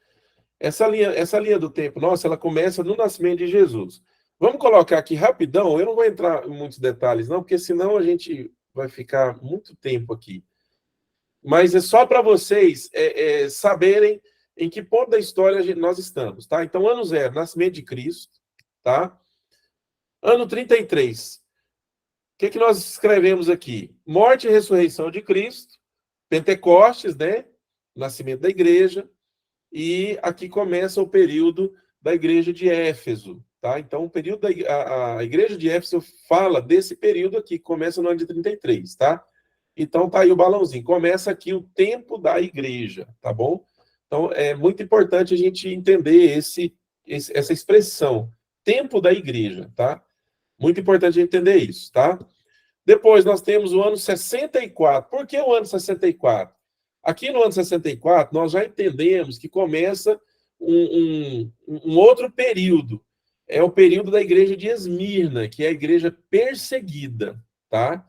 Essa linha do tempo, nossa, ela começa no nascimento de Jesus. Vamos colocar aqui rapidão, eu não vou entrar em muitos detalhes, não, porque senão a gente vai ficar muito tempo aqui. Mas é só para vocês saberem em que ponto da história nós estamos, tá? Então, ano zero, nascimento de Cristo, tá? Ano 33. O que nós escrevemos aqui? Morte e ressurreição de Cristo, Pentecostes, né? Nascimento da igreja, e aqui começa o período da igreja de Éfeso, tá? Então, o período a igreja de Éfeso fala desse período aqui, que começa no ano de 33, tá? Então, tá aí o balãozinho. Começa aqui o tempo da igreja, tá bom? Então, é muito importante a gente entender essa expressão, tempo da igreja, tá? Muito importante a gente entender isso, tá? Depois, nós temos o ano 64. Por que o ano 64? Aqui no ano 64, nós já entendemos que começa um outro período. É o período da igreja de Esmirna, que é a igreja perseguida, tá?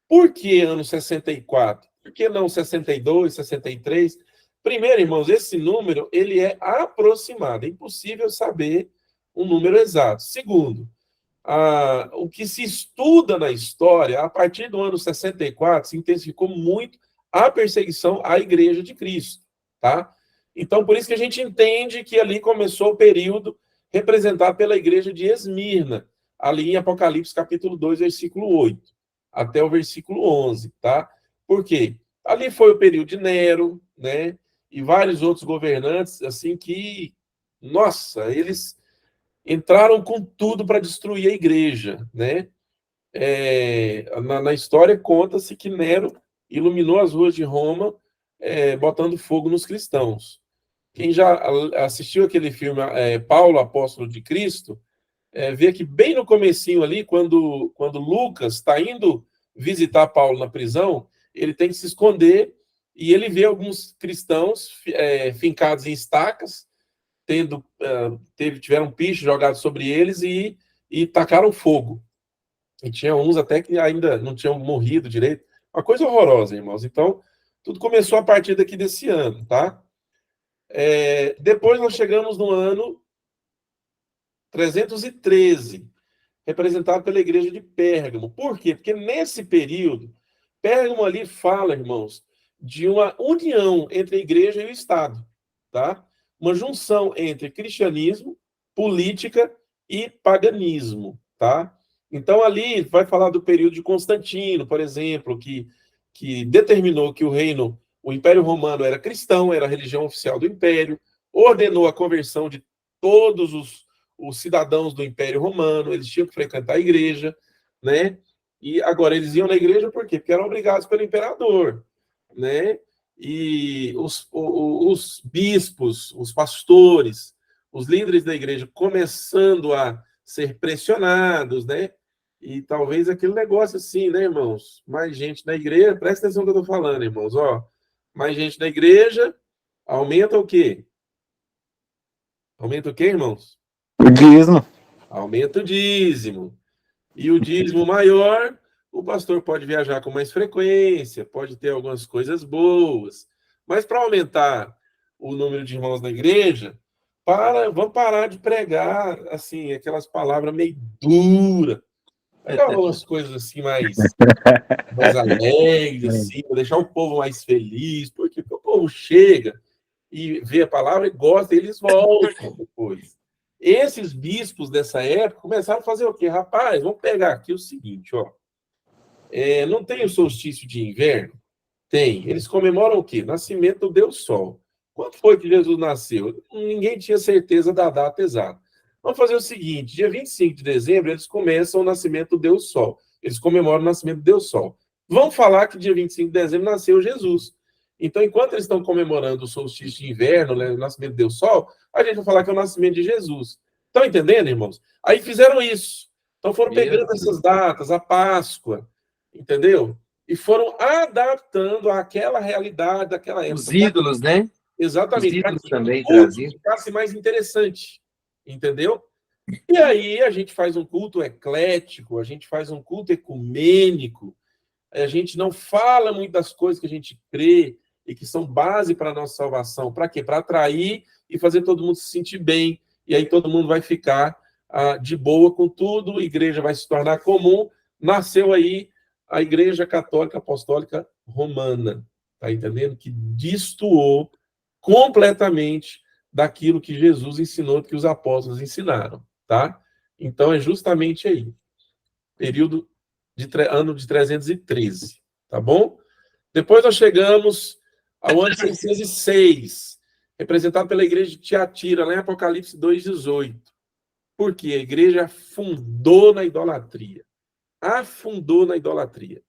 Por que ano 64? Por que não 62, 63? Primeiro, irmãos, esse número, ele é aproximado. É impossível saber um número exato. Segundo, o que se estuda na história, a partir do ano 64, se intensificou muito a perseguição à Igreja de Cristo, tá? Então, por isso que a gente entende que ali começou o período representado pela Igreja de Esmirna, ali em Apocalipse, capítulo 2, versículo 8, até o versículo 11, tá? Por quê? Ali foi o período de Nero, né? E vários outros governantes, assim, que, nossa, eles entraram com tudo para destruir a igreja, né? Na história conta-se que Nero iluminou as ruas de Roma, botando fogo nos cristãos. Quem já assistiu aquele filme Paulo, Apóstolo de Cristo, vê que bem no comecinho ali, quando Lucas está indo visitar Paulo na prisão, ele tem que se esconder e ele vê alguns cristãos fincados em estacas, tiveram piche jogado sobre eles e tacaram fogo. E tinha uns até que ainda não tinham morrido direito. Uma coisa horrorosa, irmãos. Então, tudo começou a partir daqui desse ano, tá? Depois nós chegamos no ano 313, representado pela igreja de Pérgamo. Por quê? Porque nesse período, Pérgamo ali fala, irmãos, de uma união entre a igreja e o Estado, tá? Uma junção entre cristianismo, política e paganismo, tá? Então, ali vai falar do período de Constantino, por exemplo, que determinou que o Império Romano era cristão, era a religião oficial do Império, ordenou a conversão de todos os cidadãos do Império Romano, eles tinham que frequentar a igreja, né? E agora eles iam na igreja por quê? Porque eram obrigados pelo imperador, né? E os bispos, os pastores, os líderes da igreja começando a ser pressionados, né? E talvez aquele negócio assim, né, irmãos? Mais gente na igreja, presta atenção no que eu estou falando, irmãos, ó. Mais gente na igreja, aumenta o quê? Aumenta o quê, irmãos? O dízimo. Aumenta o dízimo. E o dízimo maior, o pastor pode viajar com mais frequência, pode ter algumas coisas boas. Mas para aumentar o número de irmãos na igreja, vamos parar de pregar assim, aquelas palavras meio duras. Pegar algumas coisas assim mais alegres, assim, para deixar o povo mais feliz, porque o povo chega e vê a palavra e gosta, e eles voltam depois. Esses bispos dessa época começaram a fazer o quê? Rapaz, vamos pegar aqui o seguinte, ó. Não tem o solstício de inverno? Tem. Eles comemoram o quê? Nascimento do Deus Sol. Quando foi que Jesus nasceu? Ninguém tinha certeza da data exata. Vamos fazer o seguinte, dia 25 de dezembro, eles começam o nascimento do Deus Sol. Eles comemoram o nascimento do Deus Sol. Vamos falar que dia 25 de dezembro nasceu Jesus. Então, enquanto eles estão comemorando o solstício de inverno, né, o nascimento do Deus Sol, a gente vai falar que é o nascimento de Jesus. Estão entendendo, irmãos? Aí fizeram isso. Então foram pegando essas datas, a Páscoa, entendeu? E foram adaptando àquela realidade daquela época. Os ídolos, né? Exatamente. Os ídolos também traziam. Ficasse mais interessante, entendeu? E aí a gente faz um culto eclético, a gente faz um culto ecumênico, a gente não fala muito das coisas que a gente crê e que são base para a nossa salvação. Para quê? Para atrair e fazer todo mundo se sentir bem. E aí todo mundo vai ficar de boa com tudo, a igreja vai se tornar comum. Nasceu aí a Igreja Católica Apostólica Romana, tá entendendo? Que destoou completamente daquilo que Jesus ensinou, que os apóstolos ensinaram, tá? Então é justamente aí, período ano de 313, tá bom? Depois nós chegamos ao ano 606, representado pela igreja de Tiatira, lá em Apocalipse 2,18. Por quê? A igreja afundou na idolatria. Afundou na idolatria.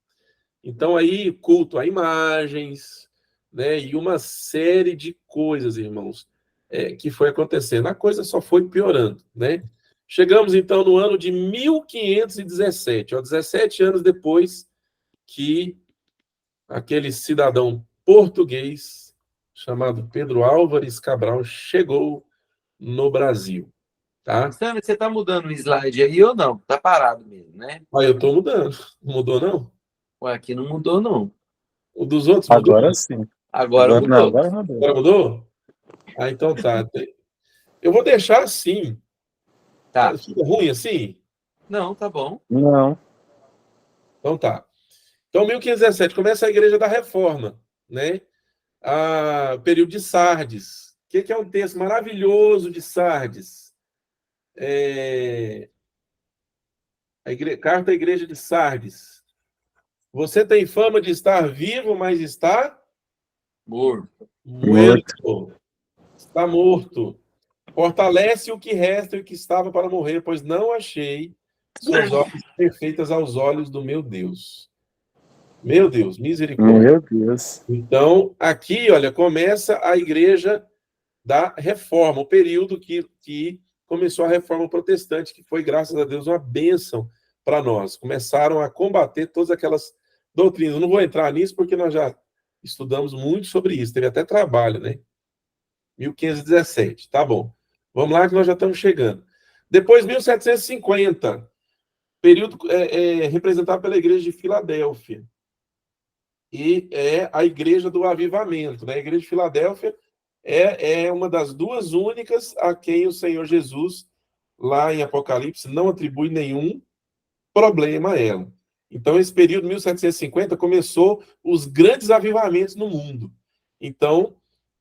Então, aí, culto a imagens, né, e uma série de coisas, irmãos, que foi acontecendo. A coisa só foi piorando, né? Chegamos, então, no ano de 1517, 17 anos depois que aquele cidadão português chamado Pedro Álvares Cabral chegou no Brasil, tá? Sam, você está mudando o slide aí ou não? Tá parado mesmo, né? Eu estou mudando. Não mudou, não? Ué, aqui não mudou, não. O dos outros mudou? Agora sim. Agora mudou. Não, agora mudou. Agora mudou? Então tá. Eu vou deixar assim. Tá. Fica ruim assim? Não, tá bom. Não. Então tá. Então, 1517, começa a Igreja da Reforma, né? Período de Sardes. O que é um texto maravilhoso de Sardes? Carta à Igreja de Sardes. Você tem fama de estar vivo, mas está Morto. morto. Está morto. Fortalece o que resta e o que estava para morrer, pois não achei suas obras perfeitas aos olhos do meu Deus. Meu Deus, misericórdia. Meu Deus. Então, aqui, olha, começa a Igreja da Reforma, o período que começou a Reforma Protestante, que foi, graças a Deus, uma bênção para nós. Começaram a combater todas aquelas doutrinas. Eu não vou entrar nisso, porque nós já estudamos muito sobre isso. Teve até trabalho, né? 1517, tá bom. Vamos lá que nós já estamos chegando. Depois, 1750, período representado pela Igreja de Filadélfia. E é a Igreja do Avivamento, né? A Igreja de Filadélfia é uma das duas únicas a quem o Senhor Jesus, lá em Apocalipse, não atribui nenhum problema a ela. Então, esse período, 1750, começou os grandes avivamentos no mundo. Então,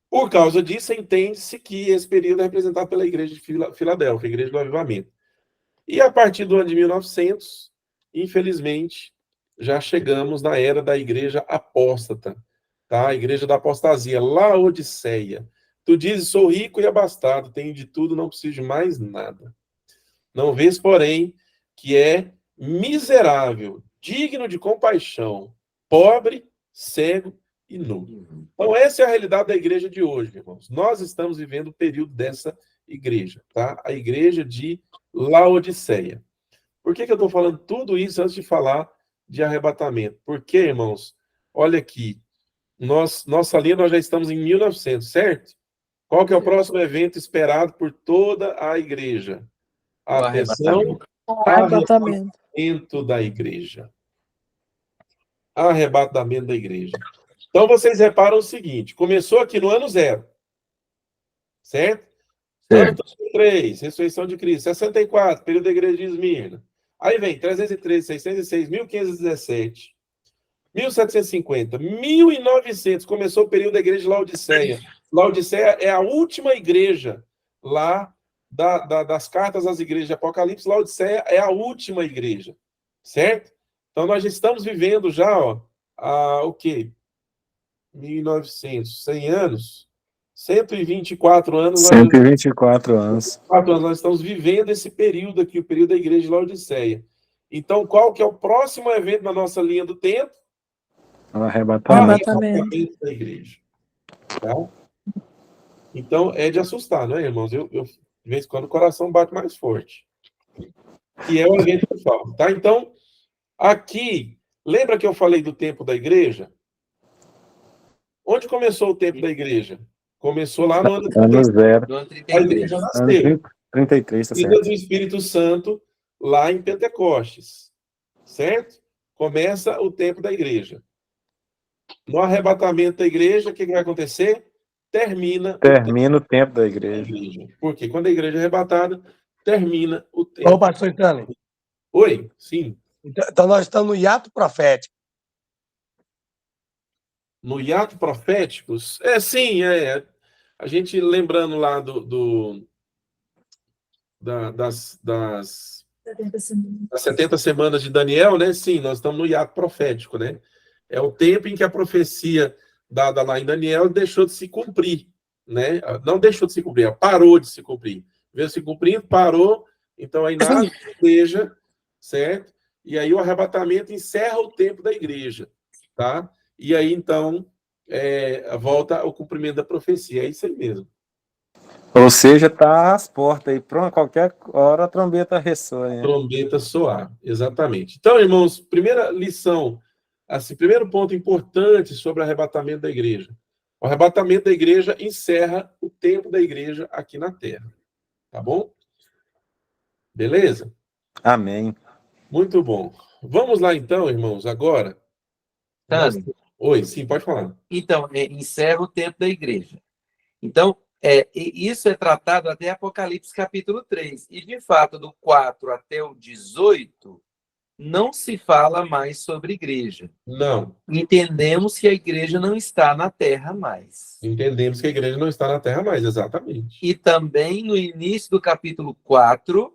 por causa disso, entende-se que esse período é representado pela Igreja de Filadélfia, a Igreja do Avivamento. E a partir do ano de 1900, infelizmente, já chegamos na era da Igreja Apóstata, tá? A Igreja da Apostasia, Laodiceia. Tu dizes, sou rico e abastado, tenho de tudo, não preciso de mais nada. Não vês, porém, que é miserável, digno de compaixão, pobre, cego e nu. Então, essa é a realidade da igreja de hoje, irmãos. Nós estamos vivendo o período dessa igreja, tá? A igreja de Laodiceia. Por que eu estou falando tudo isso antes de falar de arrebatamento? Porque, irmãos, olha aqui, nossa linha nós já estamos em 1900, certo? Qual que é o próximo evento esperado por toda a igreja? Atenção, arrebatamento da igreja. Arrebatamento da igreja. Então, vocês reparam o seguinte, começou aqui no ano 0, certo? Ano 3, ressurreição de Cristo. 64, período da igreja de Esmirna. Aí vem 313, 606, 1517, 1750, 1900, começou o período da igreja de Laodiceia. Laodiceia é a última igreja lá das cartas às igrejas de Apocalipse. Laodiceia é a última igreja, certo? Então, nós estamos vivendo já, o quê? 1900, 100 anos, 124 anos. 124 anos. Nós estamos vivendo esse período aqui, o período da igreja de Laodiceia. Então, qual que é o próximo evento na nossa linha do tempo? O arrebatamento da igreja. Tá? Então, é de assustar, não é, irmãos? Eu, de vez em quando, o coração bate mais forte. Que é o evento que fala, tá? Então, aqui, lembra que eu falei do tempo da igreja? Onde começou o tempo da igreja? Começou lá no ano 0. A igreja nasceu. 33, tá Filha certo. do Espírito Santo, lá em Pentecostes. Certo? Começa o tempo da igreja. No arrebatamento da igreja, o que vai acontecer? Termina o tempo da igreja. Porque quando a igreja é arrebatada, termina o tempo. Ô, pastor Stanley. Oi, sim. Então nós estamos no hiato profético. No hiato profético? Sim. A gente lembrando lá das 70 semanas de Daniel, né? Sim, nós estamos no hiato profético, né? É o tempo em que a profecia dada lá em Daniel deixou de se cumprir, né? Não deixou de se cumprir, parou de se cumprir. Veio se cumprindo, parou, então aí nada de igreja, certo? E aí o arrebatamento encerra o tempo da igreja, tá? E aí, então, volta ao cumprimento da profecia. É isso aí mesmo. Ou seja, tá às portas aí. Pronto, qualquer hora a trombeta ressoa. Hein? Trombeta soar, exatamente. Então, irmãos, primeira lição, assim, primeiro ponto importante sobre o arrebatamento da igreja. O arrebatamento da igreja encerra o tempo da igreja aqui na Terra. Tá bom? Beleza? Amém. Muito bom. Vamos lá, então, irmãos, agora. Oi, sim, pode falar. Então, encerra o tempo da igreja. Então, E isso é tratado até Apocalipse capítulo 3. E, de fato, do 4 até o 18, não se fala mais sobre igreja. Não. Entendemos que a igreja não está na terra mais. Entendemos que a igreja não está na terra mais, exatamente. E também, no início do capítulo 4,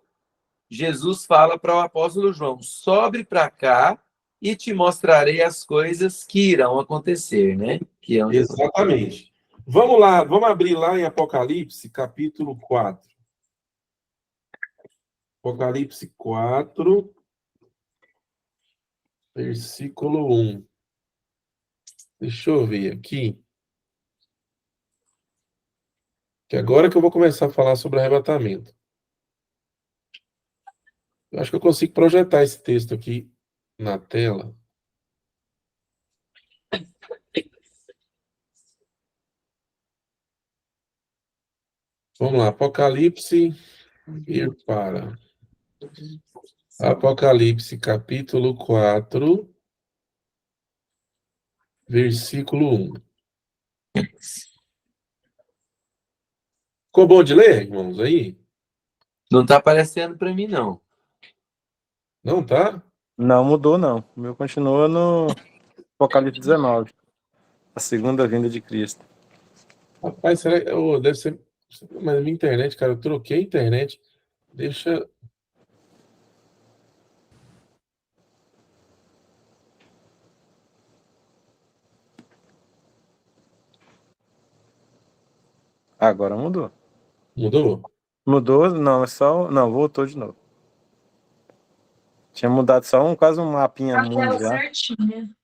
Jesus fala para o apóstolo João: sobe para cá e te mostrarei as coisas que irão acontecer, né? Que é onde... Exatamente. Vamos lá, vamos abrir lá em Apocalipse, capítulo 4. Apocalipse 4, versículo 1. Deixa eu ver aqui. Que agora que eu vou começar a falar sobre arrebatamento. Eu acho que eu consigo projetar esse texto aqui na tela. Vamos lá, Apocalipse, ir para Apocalipse, capítulo 4, versículo 1. Ficou bom de ler, irmãos, aí? Não está aparecendo para mim, não. Não tá? Não mudou, não. O meu continua no Apocalipse 19. A segunda vinda de Cristo. Rapaz, será que deve ser... Mas a minha internet, cara, eu troquei a internet. Deixa... Agora mudou. Mudou? Mudou, não, é só. Não, voltou de novo. Tinha mudado só quase um mapinha A mundo tela já. certinha.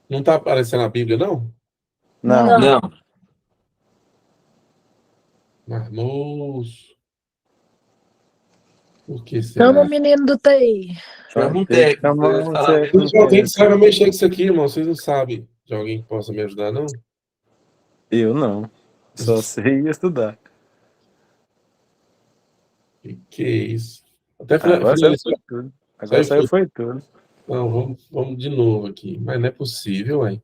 Não tá aparecendo na Bíblia, não? Não. Não. Marmoso. Por que Chama será? o menino do TI. Chama um Tem que técnico. chamar Eu ia falar. você. Tem alguém que saiba mexer com isso aqui, irmão. Vocês não sabem de alguém que possa me ajudar, não? Eu não. Só sei estudar. Que é isso? Até Agora saiu finalizou. foi tudo. Agora saiu foi tudo. Não, vamos de novo aqui. Mas não é possível, ué.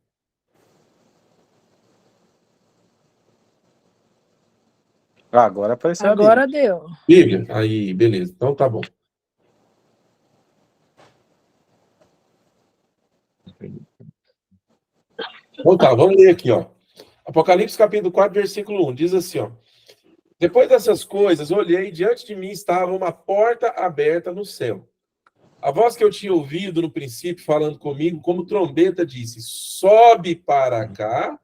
Agora apareceu Agora a Bíblia. deu. Bíblia? Aí, beleza. Então tá bom. Então tá, vamos ler aqui, ó. Apocalipse capítulo 4, versículo 1. Diz assim, ó. Depois dessas coisas, olhei, e diante de mim estava uma porta aberta no céu. A voz que eu tinha ouvido no princípio, falando comigo, como trombeta, disse: sobe para cá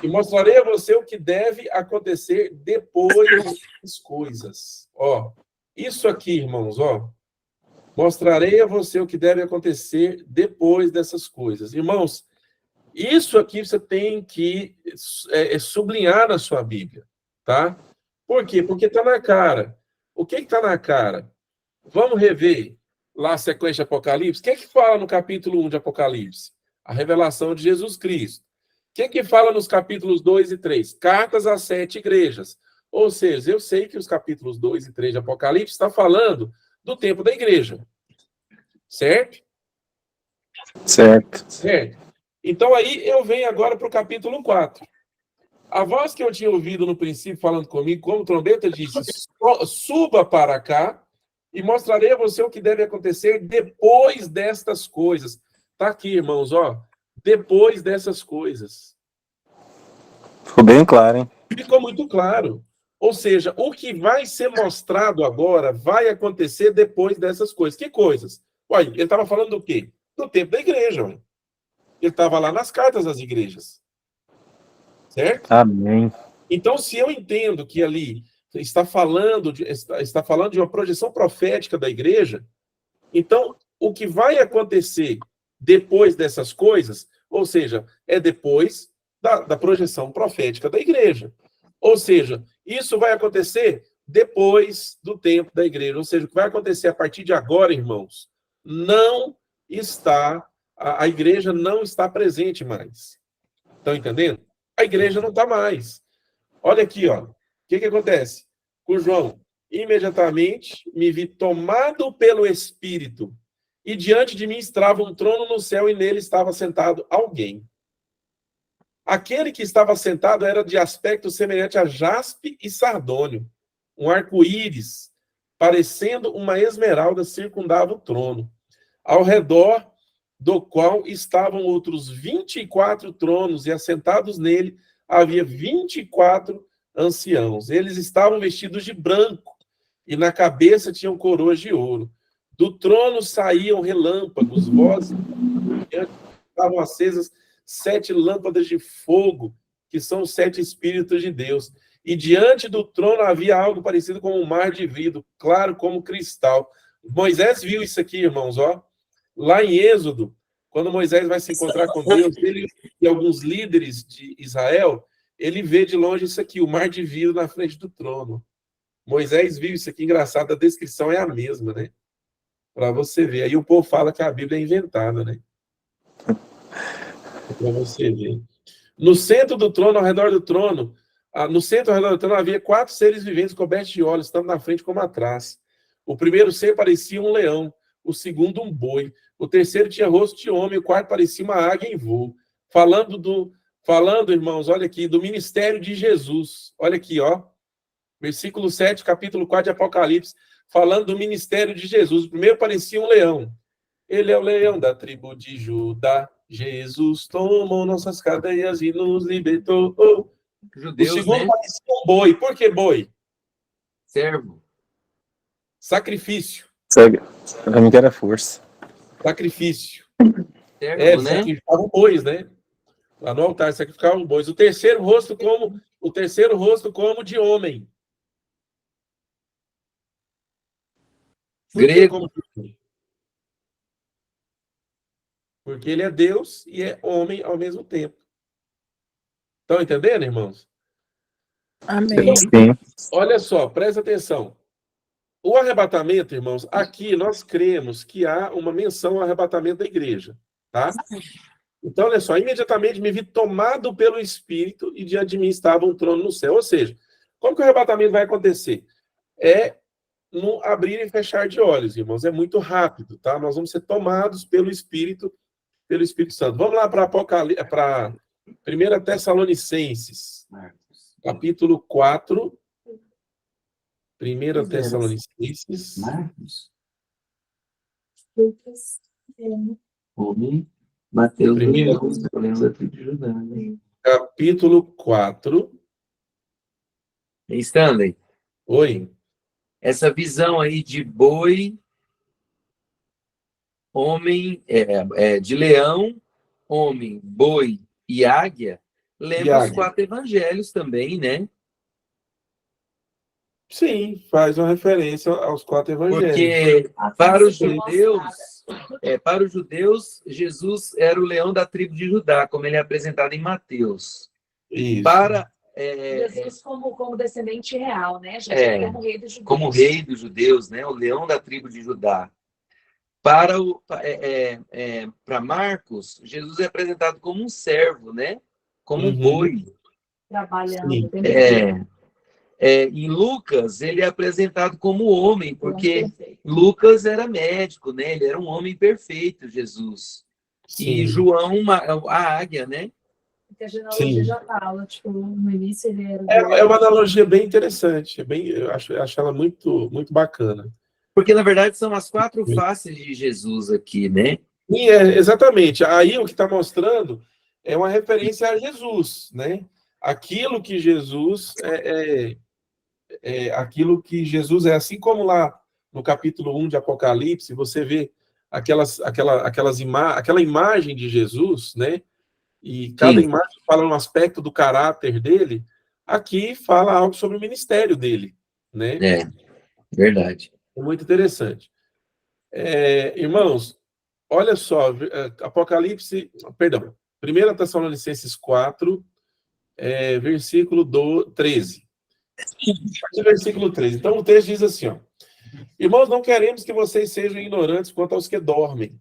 e mostrarei a você o que deve acontecer depois das coisas. Ó, isso aqui, irmãos, ó. Mostrarei a você o que deve acontecer depois dessas coisas. Irmãos, isso aqui você tem que sublinhar na sua Bíblia, tá? Por quê? Porque está na cara. O que está na cara? Vamos rever lá a sequência de Apocalipse. O que é que fala no capítulo 1 de Apocalipse? A revelação de Jesus Cristo. O que é que fala nos capítulos 2 e 3? Cartas às 7 igrejas. Ou seja, eu sei que os capítulos 2 e 3 de Apocalipse estão falando do tempo da igreja. Certo? Certo. Certo. Então aí eu venho agora para o capítulo 4. A voz que eu tinha ouvido no princípio falando comigo, como trombeta, disse: suba para cá e mostrarei a você o que deve acontecer depois destas coisas. Tá aqui, irmãos, ó. Depois dessas coisas. Ficou bem claro, hein? Ficou muito claro. Ou seja, o que vai ser mostrado agora vai acontecer depois dessas coisas. Que coisas? Ué, ele estava falando do quê? Do tempo da igreja. Ué. Ele estava lá nas cartas das igrejas. Certo? Amém. Então, se eu entendo que ali está falando de uma projeção profética da igreja, então, o que vai acontecer depois dessas coisas, ou seja, é depois da projeção profética da igreja. Ou seja, isso vai acontecer depois do tempo da igreja. Ou seja, o que vai acontecer a partir de agora, irmãos, a igreja não está presente mais. Estão entendendo? A igreja não está mais. Olha aqui, ó. O que acontece? Com João, imediatamente me vi tomado pelo Espírito, e diante de mim estava um trono no céu, e nele estava sentado alguém. Aquele que estava sentado era de aspecto semelhante a jaspe e sardônio. Um arco-íris, parecendo uma esmeralda, circundava o trono, ao redor do qual estavam outros 24 tronos, e assentados nele havia 24 anciãos. Eles estavam vestidos de branco, e na cabeça tinham coroas de ouro. Do trono saíam relâmpagos, vozes, estavam acesas 7 lâmpadas de fogo, que são os 7 Espíritos de Deus. E diante do trono havia algo parecido com um mar de vidro, claro como cristal. Moisés viu isso aqui, irmãos, ó. Lá em Êxodo, quando Moisés vai se encontrar com Deus, ele e alguns líderes de Israel, ele vê de longe isso aqui, o mar de vidro na frente do trono. Moisés viu isso aqui, engraçado, a descrição é a mesma, né? Para você ver. Aí o povo fala que a Bíblia é inventada, né? Para você ver. No centro do trono, ao redor do trono, havia 4 seres viventes cobertos de olhos, tanto na frente como atrás. O primeiro ser parecia um leão, o segundo um boi, o terceiro tinha rosto de homem, o quarto parecia uma águia em voo. Falando, irmãos, olha aqui, do ministério de Jesus. Olha aqui, ó. Versículo 7, capítulo 4 de Apocalipse, falando do ministério de Jesus. O primeiro parecia um leão. Ele é o leão da tribo de Judá. Jesus tomou nossas cadeias e nos libertou. Judeus, o segundo né? parecia um boi. Por que boi? Servo. Sacrifício. Pra mim que era força. Sacrifício. Servo, né? Sacrificavam bois, né? Lá no altar sacrificavam bois. O terceiro rosto como de homem. Por que Grego. como de homem? Porque ele é Deus e é homem ao mesmo tempo. Estão entendendo, irmãos? Amém. Sim. Olha só, presta atenção. O arrebatamento, irmãos, aqui nós cremos que há uma menção ao arrebatamento da igreja, tá? Então, olha só, imediatamente me vi tomado pelo Espírito e diante de mim estava um trono no céu. Ou seja, como que o arrebatamento vai acontecer? É no abrir e fechar de olhos, irmãos. É muito rápido, tá? Nós vamos ser tomados pelo Espírito Santo. Vamos lá para Apocalipse, para 1 Tessalonicenses, capítulo 4. 1 Tessalonicenses. Marcos. Lucas. Homem. Mateus. Primeira- Leão da tribo de Judá, né? Capítulo 4. Stanley, Oi. essa visão aí de boi, homem, de leão, homem, boi e águia, lembra os 4 evangelhos também, né? Sim, faz uma referência aos 4 evangelhos. Porque para os judeus, Jesus era o leão da tribo de Judá, como ele é apresentado em Mateus. Isso. Para Jesus como descendente real, né? Jesus como rei dos judeus. como rei dos judeus, né? O leão da tribo de Judá. Para Marcos, Jesus é apresentado como um servo, né? Como um boi. Trabalhando. Sim. Em Lucas, ele é apresentado como homem, porque Lucas era médico, né? Ele era um homem perfeito, Jesus. Sim. E João, a águia, né? Porque a genealogia já fala, tipo, no início ele era... É uma analogia bem interessante. Eu acho ela muito, muito bacana. Porque, na verdade, são as 4 faces de Jesus aqui, né? E exatamente. Aí o que está mostrando é uma referência a Jesus, né? Aquilo que Jesus aquilo que Jesus é, assim como lá no capítulo 1 de Apocalipse, você vê aquela imagem de Jesus, né? E cada imagem fala um aspecto do caráter dele. Aqui fala algo sobre o ministério dele, né? Verdade. É muito interessante. Irmãos, olha só, 1 Tessalonicenses 4, versículo 13. Versículo 13. Então o texto diz assim, ó: irmãos, não queremos que vocês sejam ignorantes quanto aos que dormem,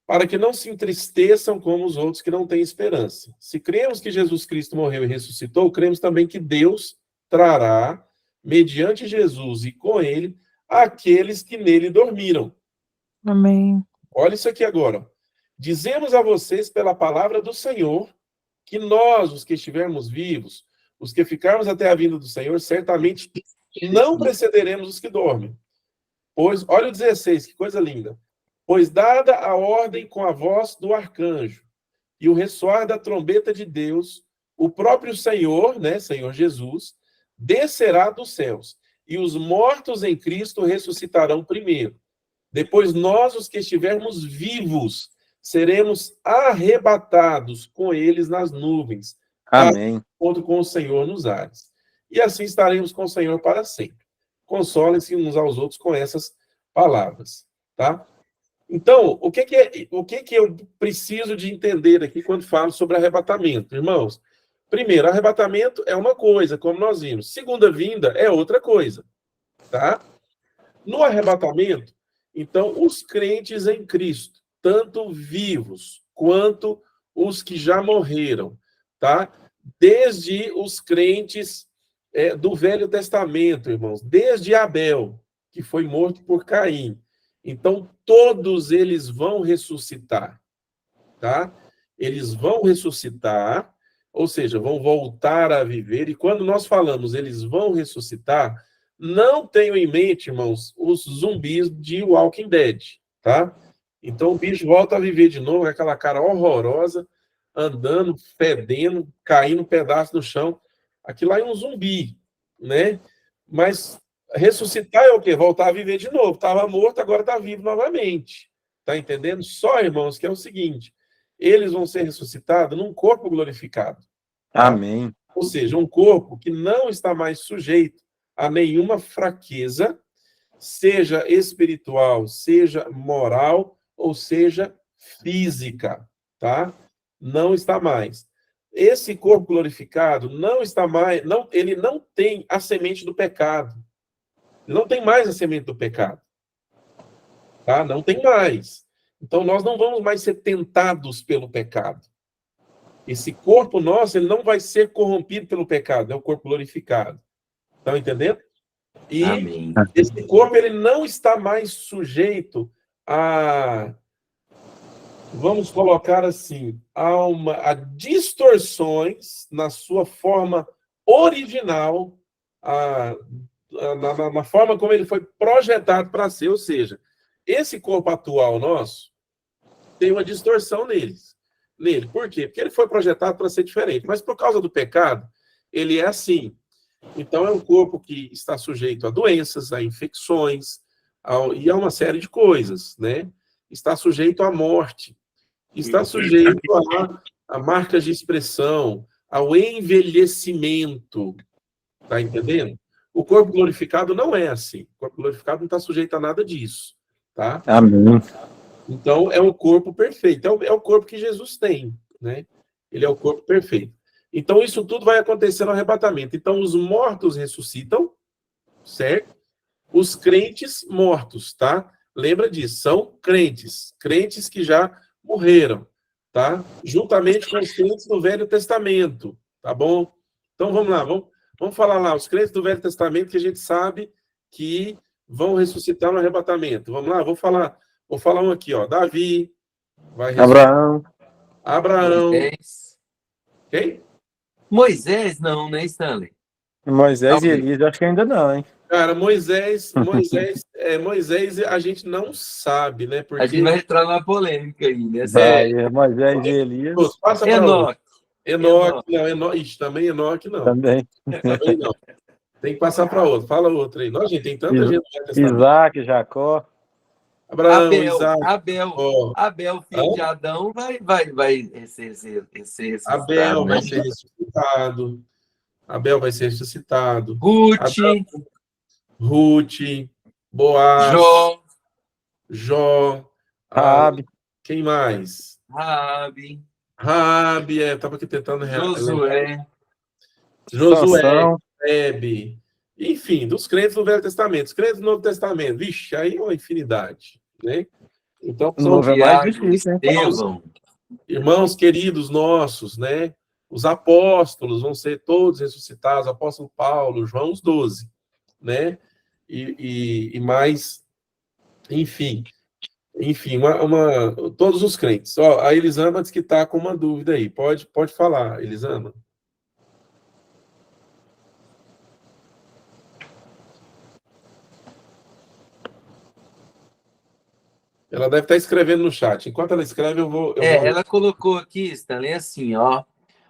para que não se entristeçam como os outros que não têm esperança. Se cremos que Jesus Cristo morreu e ressuscitou, cremos também que Deus trará, mediante Jesus e com ele, aqueles que nele dormiram. Amém. Olha isso aqui agora. Dizemos a vocês pela palavra do Senhor que nós, os que estivermos vivos, os que ficarmos até a vinda do Senhor, certamente não precederemos os que dormem. Pois, olha o 16, que coisa linda. Pois dada a ordem com a voz do arcanjo e o ressoar da trombeta de Deus, o próprio Senhor, né, Senhor Jesus, descerá dos céus, e os mortos em Cristo ressuscitarão primeiro. Depois nós, os que estivermos vivos, seremos arrebatados com eles nas nuvens, Amém. encontro com o Senhor nos ares. E assim estaremos com o Senhor para sempre. Consolem-se uns aos outros com essas palavras, tá? Então, o que eu preciso de entender aqui quando falo sobre arrebatamento, irmãos? Primeiro, arrebatamento é uma coisa, como nós vimos. Segunda vinda é outra coisa, tá? No arrebatamento, então, os crentes em Cristo, tanto vivos quanto os que já morreram, tá? Desde os crentes do Velho Testamento, irmãos, desde Abel, que foi morto por Caim. Então, todos eles vão ressuscitar, tá? Eles vão ressuscitar, ou seja, vão voltar a viver. E quando nós falamos eles vão ressuscitar, não tenham em mente, irmãos, os zumbis de Walking Dead, tá? Então, o bicho volta a viver de novo, com aquela cara horrorosa, andando, fedendo, caindo um pedaço no chão. Aquilo lá é um zumbi, né? Mas ressuscitar é o quê? Voltar a viver de novo. Estava morto, agora está vivo novamente. Tá entendendo? Só, irmãos, que é o seguinte, eles vão ser ressuscitados num corpo glorificado. Tá? Amém. Ou seja, um corpo que não está mais sujeito a nenhuma fraqueza, seja espiritual, seja moral, ou seja física, tá? Não está mais. Esse corpo glorificado não está mais, não, ele não tem a semente do pecado. Não tem mais a semente do pecado. Tá? Não tem mais. Então, nós não vamos mais ser tentados pelo pecado. Esse corpo nosso, ele não vai ser corrompido pelo pecado, é o corpo glorificado. Estão entendendo? E Amém. esse corpo, ele não está mais sujeito a, vamos colocar assim, a distorções na sua forma original, na forma como ele foi projetado para ser. Ou seja, esse corpo atual nosso tem uma distorção nele. Por quê? Porque ele foi projetado para ser diferente. Mas por causa do pecado, ele é assim. Então, é um corpo que está sujeito a doenças, a infecções, e a uma série de coisas, né? Está sujeito à morte, está sujeito a marcas de expressão, ao envelhecimento. Tá entendendo? O corpo glorificado não é assim. O corpo glorificado não está sujeito a nada disso, tá? Amém. Então, é um corpo perfeito. É o corpo que Jesus tem, né? Ele é o corpo perfeito. Então, isso tudo vai acontecer no arrebatamento. Então, os mortos ressuscitam, certo? Os crentes mortos, tá? Lembra disso, são crentes. Crentes que já morreram, tá? Juntamente com os crentes do Velho Testamento, tá bom? Então, vamos lá, vamos falar lá. Os crentes do Velho Testamento que a gente sabe que vão ressuscitar no arrebatamento. Vamos lá, vou falar um aqui, ó. Davi, vai ressuscitar. Abraão. Moisés. Quem? Moisés não, né, Stanley? Moisés e Elias, acho que ainda não, hein? Cara, Moisés, a gente não sabe, né? Porque A gente vai entrar numa polêmica aí, né? Moisés e Elias. passa para outro. Enoque. Ixi, também Enoque não. Também. Também não. Tem que passar para outro. Fala outro aí. Nossa, gente, tem tanta gente no Testamento. Isaac, Jacó. Abraão, Isaac. Abel, filho de Adão, vai ser Abel vai né? ser ressuscitado. Abel vai ser ressuscitado. Ruth, Boaz, Jó, Raabe. quem mais? Raabe, estava aqui tentando... Josué, Caleb, enfim, dos crentes do Velho Testamento. Os crentes do Novo Testamento, vixe, aí é uma infinidade, né? Então, são mais difícil, hein? irmãos queridos nossos, né? Os apóstolos vão ser todos ressuscitados, o apóstolo Paulo, João, os 12, né? E mais, enfim, enfim, todos os crentes. Ó, a Elisama diz que está com uma dúvida aí. Pode falar, Elisama. Ela deve estar escrevendo no chat. Enquanto ela escreve, eu vou... Ela colocou aqui, Stanley, assim, ó,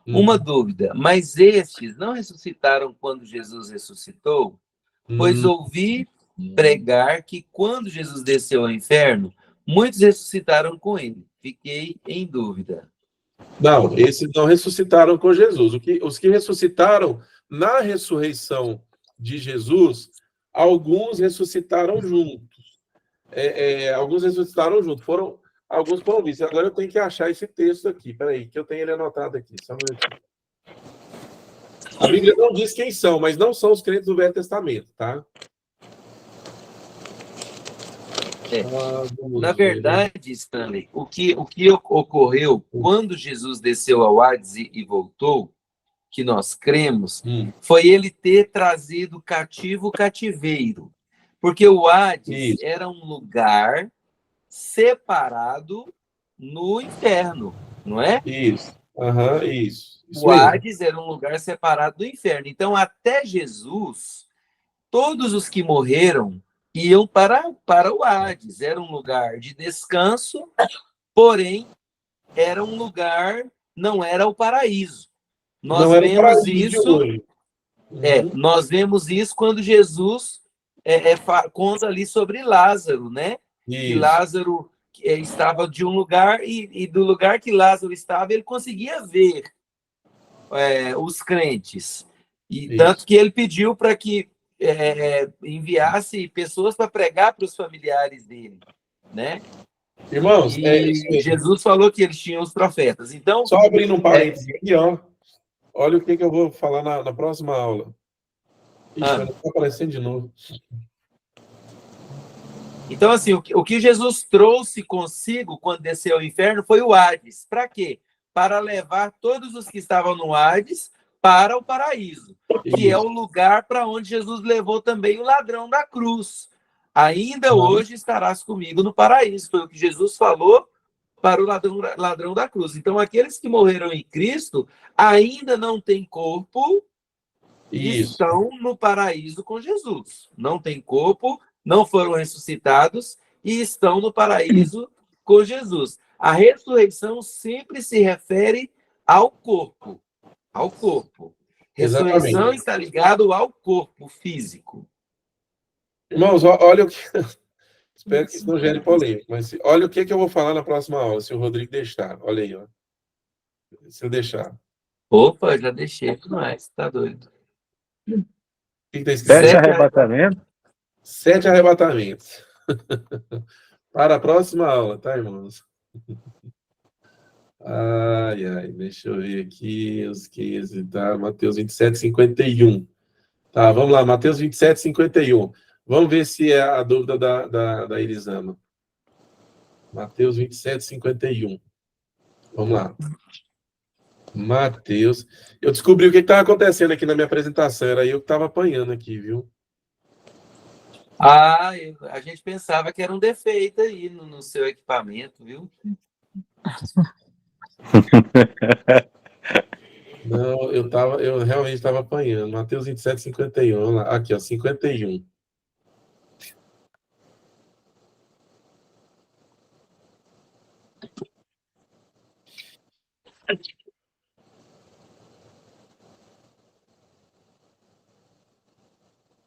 uma dúvida. Mas estes não ressuscitaram quando Jesus ressuscitou? Pois ouvi pregar que quando Jesus desceu ao inferno, muitos ressuscitaram com ele. Fiquei em dúvida. Não, esses não ressuscitaram com Jesus. Os que ressuscitaram na ressurreição de Jesus, alguns ressuscitaram juntos. Alguns ressuscitaram juntos. Alguns foram vistos. Agora eu tenho que achar esse texto aqui. Peraí, que eu tenho ele anotado aqui. Só um minutinho. A Bíblia não diz quem são, mas não são os crentes do Velho Testamento, tá? Na verdade, Stanley, o que ocorreu quando Jesus desceu ao Hades e voltou, que nós cremos, foi ele ter trazido cativo o cativeiro. Porque o Hades era um lugar separado no inferno, não é? Isso. Isso o Hades era um lugar separado do inferno. Então, até Jesus, todos os que morreram iam para o Hades. Era um lugar de descanso, porém, era um lugar, não era o paraíso. Nós vemos isso. Nós vemos isso quando Jesus conta ali sobre Lázaro, né? Que Lázaro estava de um lugar e do lugar que Lázaro estava, ele conseguia ver os crentes. E tanto que ele pediu para que enviasse pessoas para pregar para os familiares dele, né? Irmãos, Jesus falou que eles tinham os profetas. Então, só abrindo um parênteses aqui, ó. Olha o que eu vou falar na próxima aula. Ixi, vai estar aparecendo de novo. Então, assim, o que Jesus trouxe consigo quando desceu ao inferno foi o Hades. Para quê? Para levar todos os que estavam no Hades para o paraíso, que é o lugar para onde Jesus levou também o ladrão da cruz. Ainda hoje estarás comigo no paraíso. Foi o que Jesus falou para o ladrão da cruz. Então, aqueles que morreram em Cristo ainda não têm corpo e estão no paraíso com Jesus. Não têm corpo, não foram ressuscitados e estão no paraíso com Jesus. A ressurreição sempre se refere ao corpo. Ao corpo. Ressurreição está ligado ao corpo físico. Irmãos, olha o que... Espero que isso não gere polêmica, mas olha o que eu vou falar na próxima aula, se o Rodrigo deixar. Olha aí, ó. Se eu deixar. Opa, já deixei demais, tá doido. O que está escrito? 7 arrebatamentos? 7 arrebatamentos. Para a próxima aula, tá, irmãos? Ai, deixa eu ver aqui, os 15, tá? Mateus 27, 51. Tá, vamos lá, Mateus 27, 51. Vamos ver se é a dúvida da Elisama. Mateus 27, 51. Vamos lá. Mateus. Eu descobri o que estava acontecendo aqui na minha apresentação. Era eu que estava apanhando aqui, viu? A gente pensava que era um defeito aí no seu equipamento, viu? Não, eu realmente estava apanhando. Mateus 27, 51. Vamos lá. Aqui, ó, 51.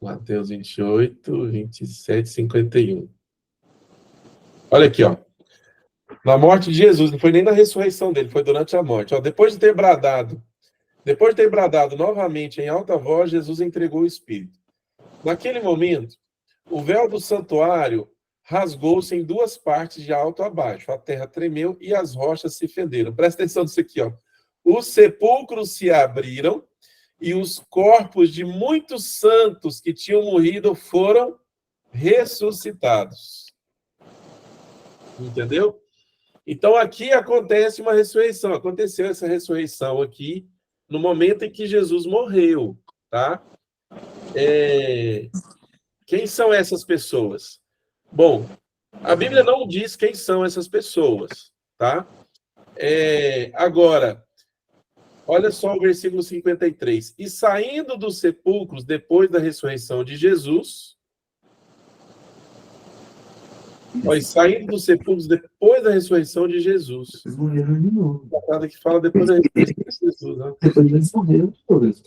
Mateus 28, 27, 51. Olha aqui, ó. Na morte de Jesus, não foi nem na ressurreição dele, foi durante a morte. Ó, depois de ter bradado novamente em alta voz, Jesus entregou o Espírito. Naquele momento, o véu do santuário rasgou-se em 2 partes de alto a baixo. A terra tremeu e as rochas se fenderam. Presta atenção nisso aqui, ó. Os sepulcros se abriram e os corpos de muitos santos que tinham morrido foram ressuscitados. Entendeu? Então, aqui acontece uma ressurreição. Aconteceu essa ressurreição aqui no momento em que Jesus morreu, tá? Quem são essas pessoas? Bom, A Bíblia não diz quem são essas pessoas, tá? Agora, olha só o versículo 53. E saindo dos sepulcros depois da ressurreição de Jesus... Olha, saindo dos sepulcros depois da ressurreição de Jesus. Eles morreram de novo. Que fala depois da ressurreição de Jesus, né? Depois eles morreram todos.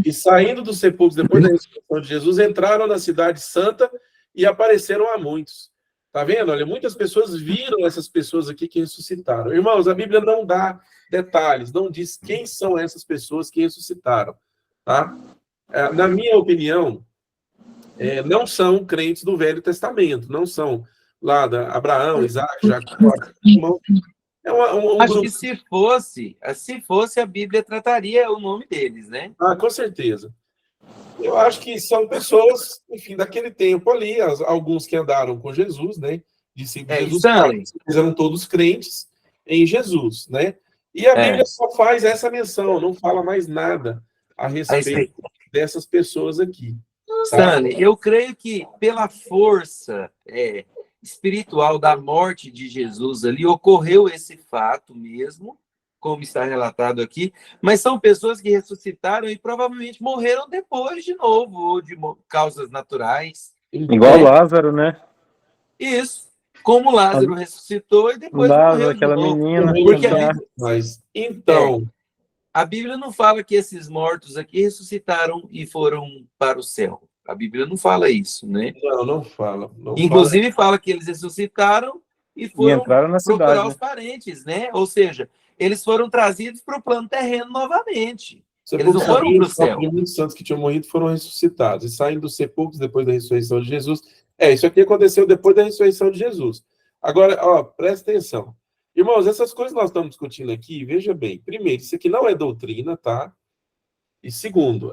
E saindo dos sepulcros depois da ressurreição de Jesus, entraram na cidade santa e apareceram a muitos. Tá vendo? Olha, muitas pessoas viram essas pessoas aqui que ressuscitaram. Irmãos, a Bíblia não dá detalhes, não diz quem são essas pessoas que ressuscitaram, tá? Na minha opinião, não são crentes do Velho Testamento, não são lá da Abraão, Isaac, Jacó. Acho grupo. que se fosse, a Bíblia trataria o nome deles, né? Com certeza. Eu acho que são pessoas, enfim, daquele tempo ali, alguns que andaram com Jesus, né? Discípulos de Jesus, eles eram todos crentes em Jesus, né? E a Bíblia só faz essa menção, não fala mais nada a respeito dessas pessoas aqui. Stanley, eu creio que pela força espiritual da morte de Jesus ali, ocorreu esse fato mesmo, como está relatado aqui, mas são pessoas que ressuscitaram e provavelmente morreram depois de novo, ou de causas naturais. Igual Lázaro, né? Isso. Como Lázaro ressuscitou e depois morreu aquela de novo. menina. Porque a Bíblia não fala que esses mortos aqui ressuscitaram e foram para o céu. A Bíblia não fala isso, né? Não fala. Inclusive fala que eles ressuscitaram e foram entraram na procurar cidade, os parentes, né? Ou seja, eles foram trazidos para o plano terreno novamente. Eles não foram para o céu. Muitos santos que tinham morrido foram ressuscitados. E saindo dos sepulcros depois da ressurreição de Jesus. Isso aqui aconteceu depois da ressurreição de Jesus. Agora, presta atenção. Irmãos, essas coisas que nós estamos discutindo aqui, veja bem. Primeiro, isso aqui não é doutrina, tá? E segundo,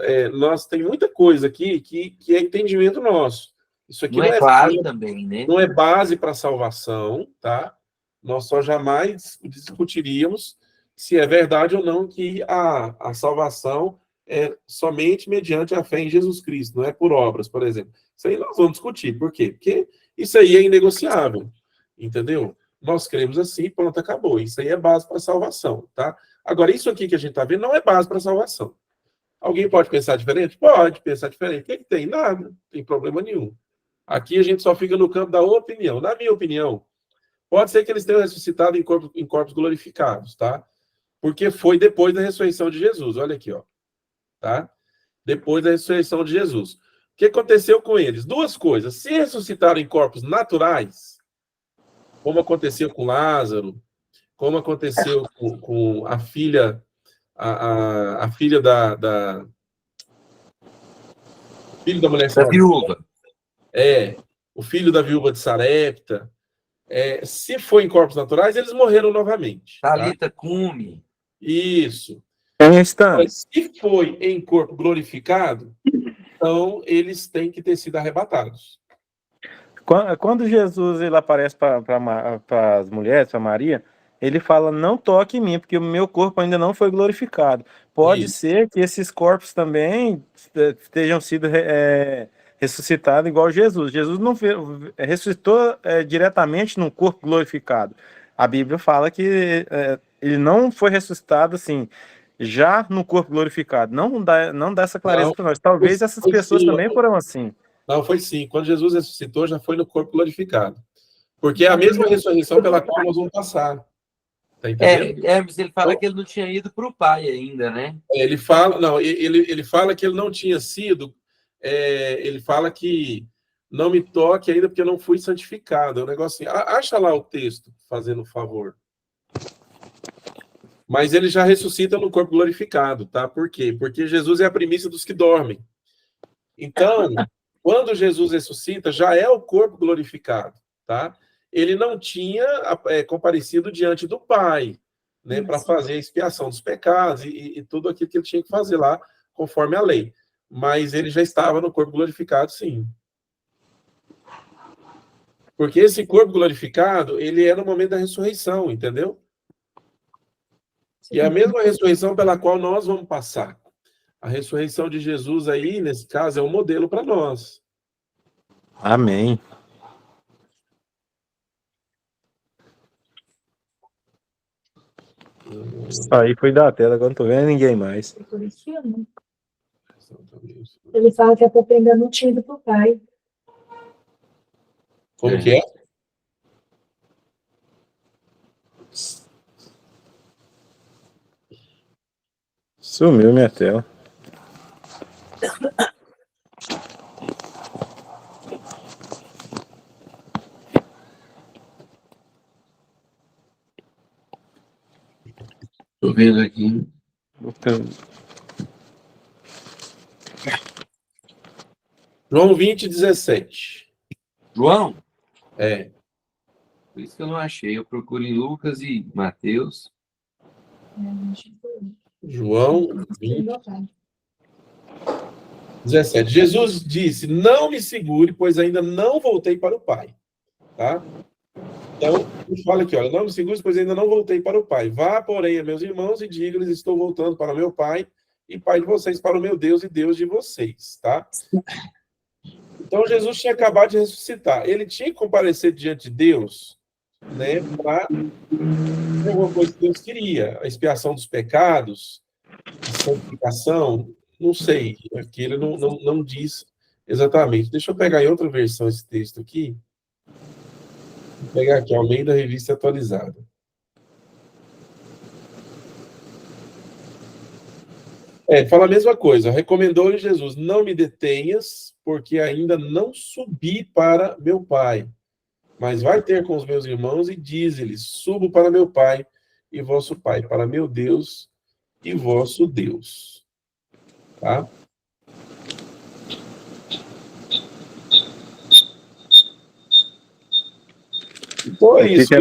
tem muita coisa aqui que é entendimento nosso. Isso aqui não é claro também, né? Não é base para salvação, tá? Nós só jamais discutiríamos se é verdade ou não que a salvação é somente mediante a fé em Jesus Cristo, não é por obras, por exemplo. Isso aí nós vamos discutir. Por quê? Porque isso aí é inegociável, entendeu? Nós cremos assim, pronto, acabou. Isso aí é base para salvação, tá? Agora, isso aqui que a gente está vendo não é base para salvação. Alguém pode pensar diferente? Pode pensar diferente. O que tem? Nada, não tem problema nenhum. Aqui a gente só fica no campo da opinião. Na minha opinião, pode ser que eles tenham ressuscitado em corpos glorificados, tá? Porque foi depois da ressurreição de Jesus. Olha aqui, ó. Tá? Depois da ressurreição de Jesus. O que aconteceu com eles? Duas coisas. Se ressuscitaram em corpos naturais, como aconteceu com Lázaro, como aconteceu com a filha... A filha filho da mulher da viúva. O filho da viúva de Sarepta. Se for em corpos naturais, eles morreram novamente. Talita Cume. Isso. Mas se foi em corpo glorificado, então eles têm que ter sido arrebatados. Quando Jesus ele aparece para as mulheres, para Maria, ele fala, não toque em mim, porque o meu corpo ainda não foi glorificado. Pode ser que esses corpos também estejam sido ressuscitados igual Jesus. Jesus não ressuscitou diretamente num corpo glorificado. A Bíblia fala que ele não foi ressuscitado assim, já no corpo glorificado. Não dá essa clareza para nós. Talvez essas pessoas também foram assim. Não, foi sim. Quando Jesus ressuscitou, já foi no corpo glorificado. Porque é a mesma ressurreição pela qual nós vamos passar. Tá entendendo? Mas ele fala que ele não tinha ido para o Pai ainda, né? Ele fala que ele não tinha sido... ele fala que não me toque ainda porque eu não fui santificado. É um negócio assim. Acha lá o texto, fazendo um favor. Mas ele já ressuscita no corpo glorificado, tá? Por quê? Porque Jesus é a primícia dos que dormem. Então, quando Jesus ressuscita, já é o corpo glorificado, tá? Ele não tinha comparecido diante do Pai, né, para fazer a expiação dos pecados e tudo aquilo que ele tinha que fazer lá, conforme a lei. Mas ele já estava no corpo glorificado, sim. Porque esse corpo glorificado, ele é no momento da ressurreição, entendeu? E é a mesma ressurreição pela qual nós vamos passar. A ressurreição de Jesus aí, nesse caso, é um modelo para nós. Amém. Aí foi da tela, agora não tô vendo ninguém mais. É por isso que eu não. Ele fala que a Pepe ainda não tinha ido pro pai. Como que é? Sumiu minha tela. Tô vendo aqui. João 20:17. João? É. Por isso que eu não achei. Eu procuro em Lucas e Mateus. João 20:17. Jesus disse: não me segure, pois ainda não voltei para o Pai. Tá? Então, ele fala aqui, olha, não me segure, pois ainda não voltei para o Pai. Vá, porém, a meus irmãos e diga-lhes: estou voltando para o meu Pai e Pai de vocês, para o meu Deus e Deus de vocês. Tá? Então, Jesus tinha acabado de ressuscitar. Ele tinha que comparecer diante de Deus, né, para alguma coisa que Deus queria. A expiação dos pecados, a santificação, não sei. Aqui ele não diz exatamente. Deixa eu pegar em outra versão esse texto aqui. Vou pegar aqui, Almeida Revista Atualizada. Fala a mesma coisa. Recomendou-lhe Jesus: não me detenhas, porque ainda não subi para meu Pai. Mas vai ter com os meus irmãos e diz-lhes: subo para meu Pai e vosso Pai, para meu Deus e vosso Deus. Tá? Então é isso.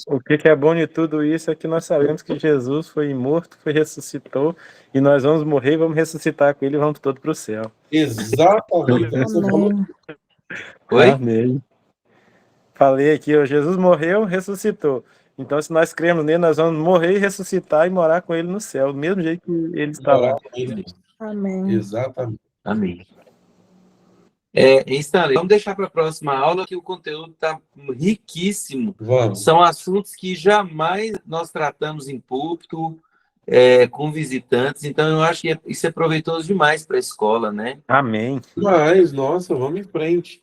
O que é bom de tudo isso é que nós sabemos que Jesus foi morto, foi ressuscitou, e nós vamos morrer, vamos ressuscitar com ele e vamos todos para o céu. Exatamente. Amém. Oi? Amém. Falei aqui, ó, Jesus morreu, ressuscitou. Então, se nós cremos nele, nós vamos morrer e ressuscitar e morar com ele no céu, do mesmo jeito que ele está lá. Amém. Exatamente. Amém. Stanley, vamos deixar para a próxima aula, que o conteúdo está riquíssimo. Vamos. São assuntos que jamais nós tratamos em púlpito, com visitantes, então eu acho que isso é proveitoso demais para a escola, né? Amém. Mas, nossa, vamos em frente.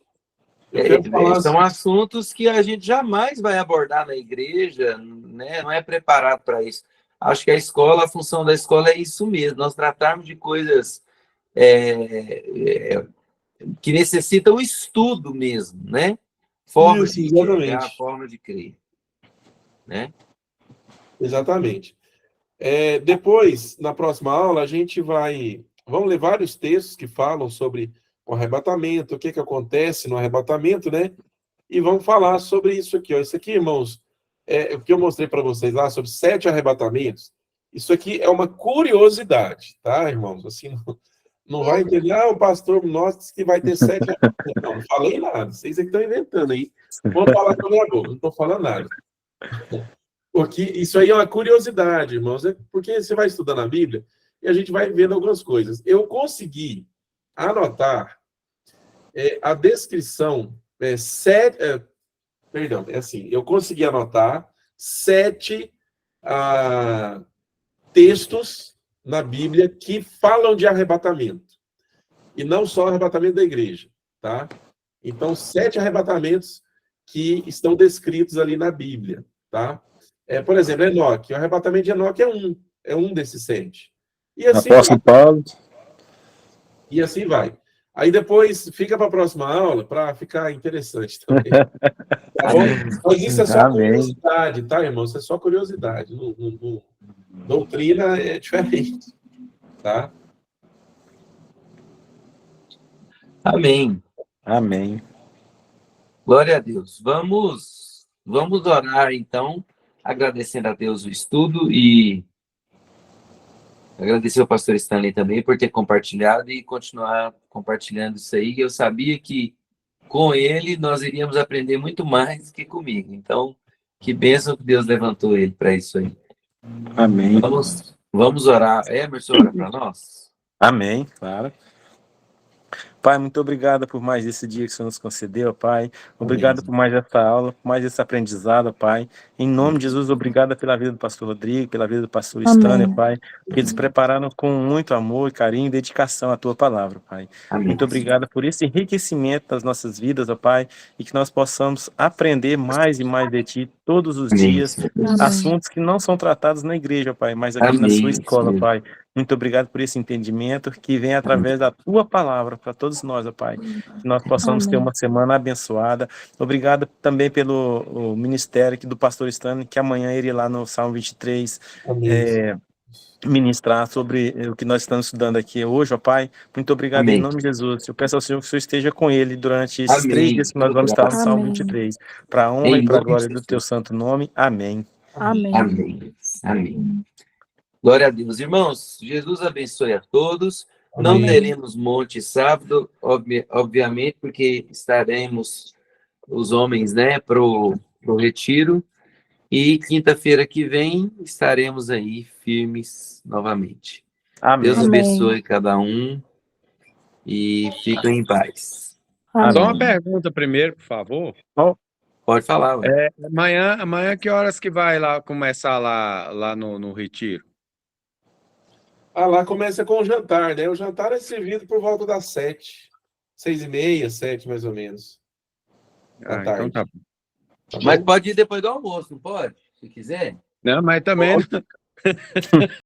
Eu quero falar São assuntos que a gente jamais vai abordar na igreja, né? Não é preparado para isso. Acho que a função da escola é isso mesmo, nós tratarmos de coisas que necessitam estudo mesmo, né? Forma isso, de exatamente. enxergar, forma de crer, né? Exatamente. Depois, na próxima aula, a gente vamos ler vários textos que falam sobre o arrebatamento, o que acontece no arrebatamento, né? E vamos falar sobre isso aqui, ó. Isso aqui, irmãos, o que eu mostrei para vocês lá sobre 7 arrebatamentos. Isso aqui é uma curiosidade, tá, irmãos? Assim, não vai entender, o pastor nosso disse que vai ter 7 arrebatamentos. Não falei nada, vocês é que estão inventando aí. Vamos falar com a minha boca, não estou falando nada. Porque isso aí é uma curiosidade, irmãos, porque você vai estudando a Bíblia e a gente vai vendo algumas coisas. Eu consegui anotar a descrição, eu consegui anotar 7 textos na Bíblia que falam de arrebatamento. E não só arrebatamento da igreja, tá? Então, 7 arrebatamentos que estão descritos ali na Bíblia, tá? Por exemplo, Enoque. O arrebatamento de Enoque é um desses 7. E assim Apóstolo Paulo. E assim vai. Aí depois fica para a próxima aula para ficar interessante também. Tá bom? Mas isso é só curiosidade, tá, irmão? Isso é só curiosidade. Doutrina é diferente, tá? Amém. Amém. Glória a Deus. Vamos orar, então, agradecendo a Deus o estudo e agradecer ao pastor Stanley também por ter compartilhado e continuar compartilhando isso aí. Eu sabia que com ele nós iríamos aprender muito mais que comigo. Então, que bênção que Deus levantou ele para isso aí. Amém. Vamos orar. Emerson, ora para nós. Amém, claro. Pai, muito obrigado por mais esse dia que o Senhor nos concedeu, Pai. Obrigado por mais essa aula, por mais esse aprendizado, Pai. Em nome de Jesus, obrigado pela vida do pastor Rodrigo, pela vida do pastor Stânia, Pai, porque eles prepararam com muito amor, carinho e dedicação a Tua palavra, Pai. Amém. Muito obrigado por esse enriquecimento das nossas vidas, ó Pai, e que nós possamos aprender mais e mais de Ti todos os Amém. dias, assuntos que não são tratados na igreja, Pai, mas aqui na Amém. sua escola, Senhor. Pai. Muito obrigado por esse entendimento que vem através da Tua palavra para todos nós, ó Pai. Que nós possamos ter uma semana abençoada. Obrigado também pelo o ministério aqui do pastor Stanley, que amanhã ele lá no Salmo 23 Amém. ministrar sobre o que nós estamos estudando aqui hoje, ó Pai. Muito obrigado em Amém. nome de Jesus. Eu peço ao Senhor que o Senhor esteja com ele durante esses Amém. 3 dias que nós vamos estar no Salmo Amém. 23. Para a honra Em e para a nome glória de do Teu santo nome. Amém. Amém. Amém. Amém. Glória a Deus. Irmãos, Jesus abençoe a todos. Não Amém. teremos monte sábado, obviamente, porque estaremos os homens, né, pro retiro. E quinta-feira que vem estaremos aí firmes novamente. Amém. Deus Amém. abençoe cada um e fiquem em paz. Amém. Só uma pergunta primeiro, por favor. Pode falar, ué. Amanhã que horas que vai lá começar lá no retiro? Lá começa com o jantar, né? O jantar é servido por volta das 7, 6h30, 7 mais ou menos. Da tarde. Então tá bom. Tá Mas bom? pode ir depois do almoço, não pode? Se quiser. Não, mas também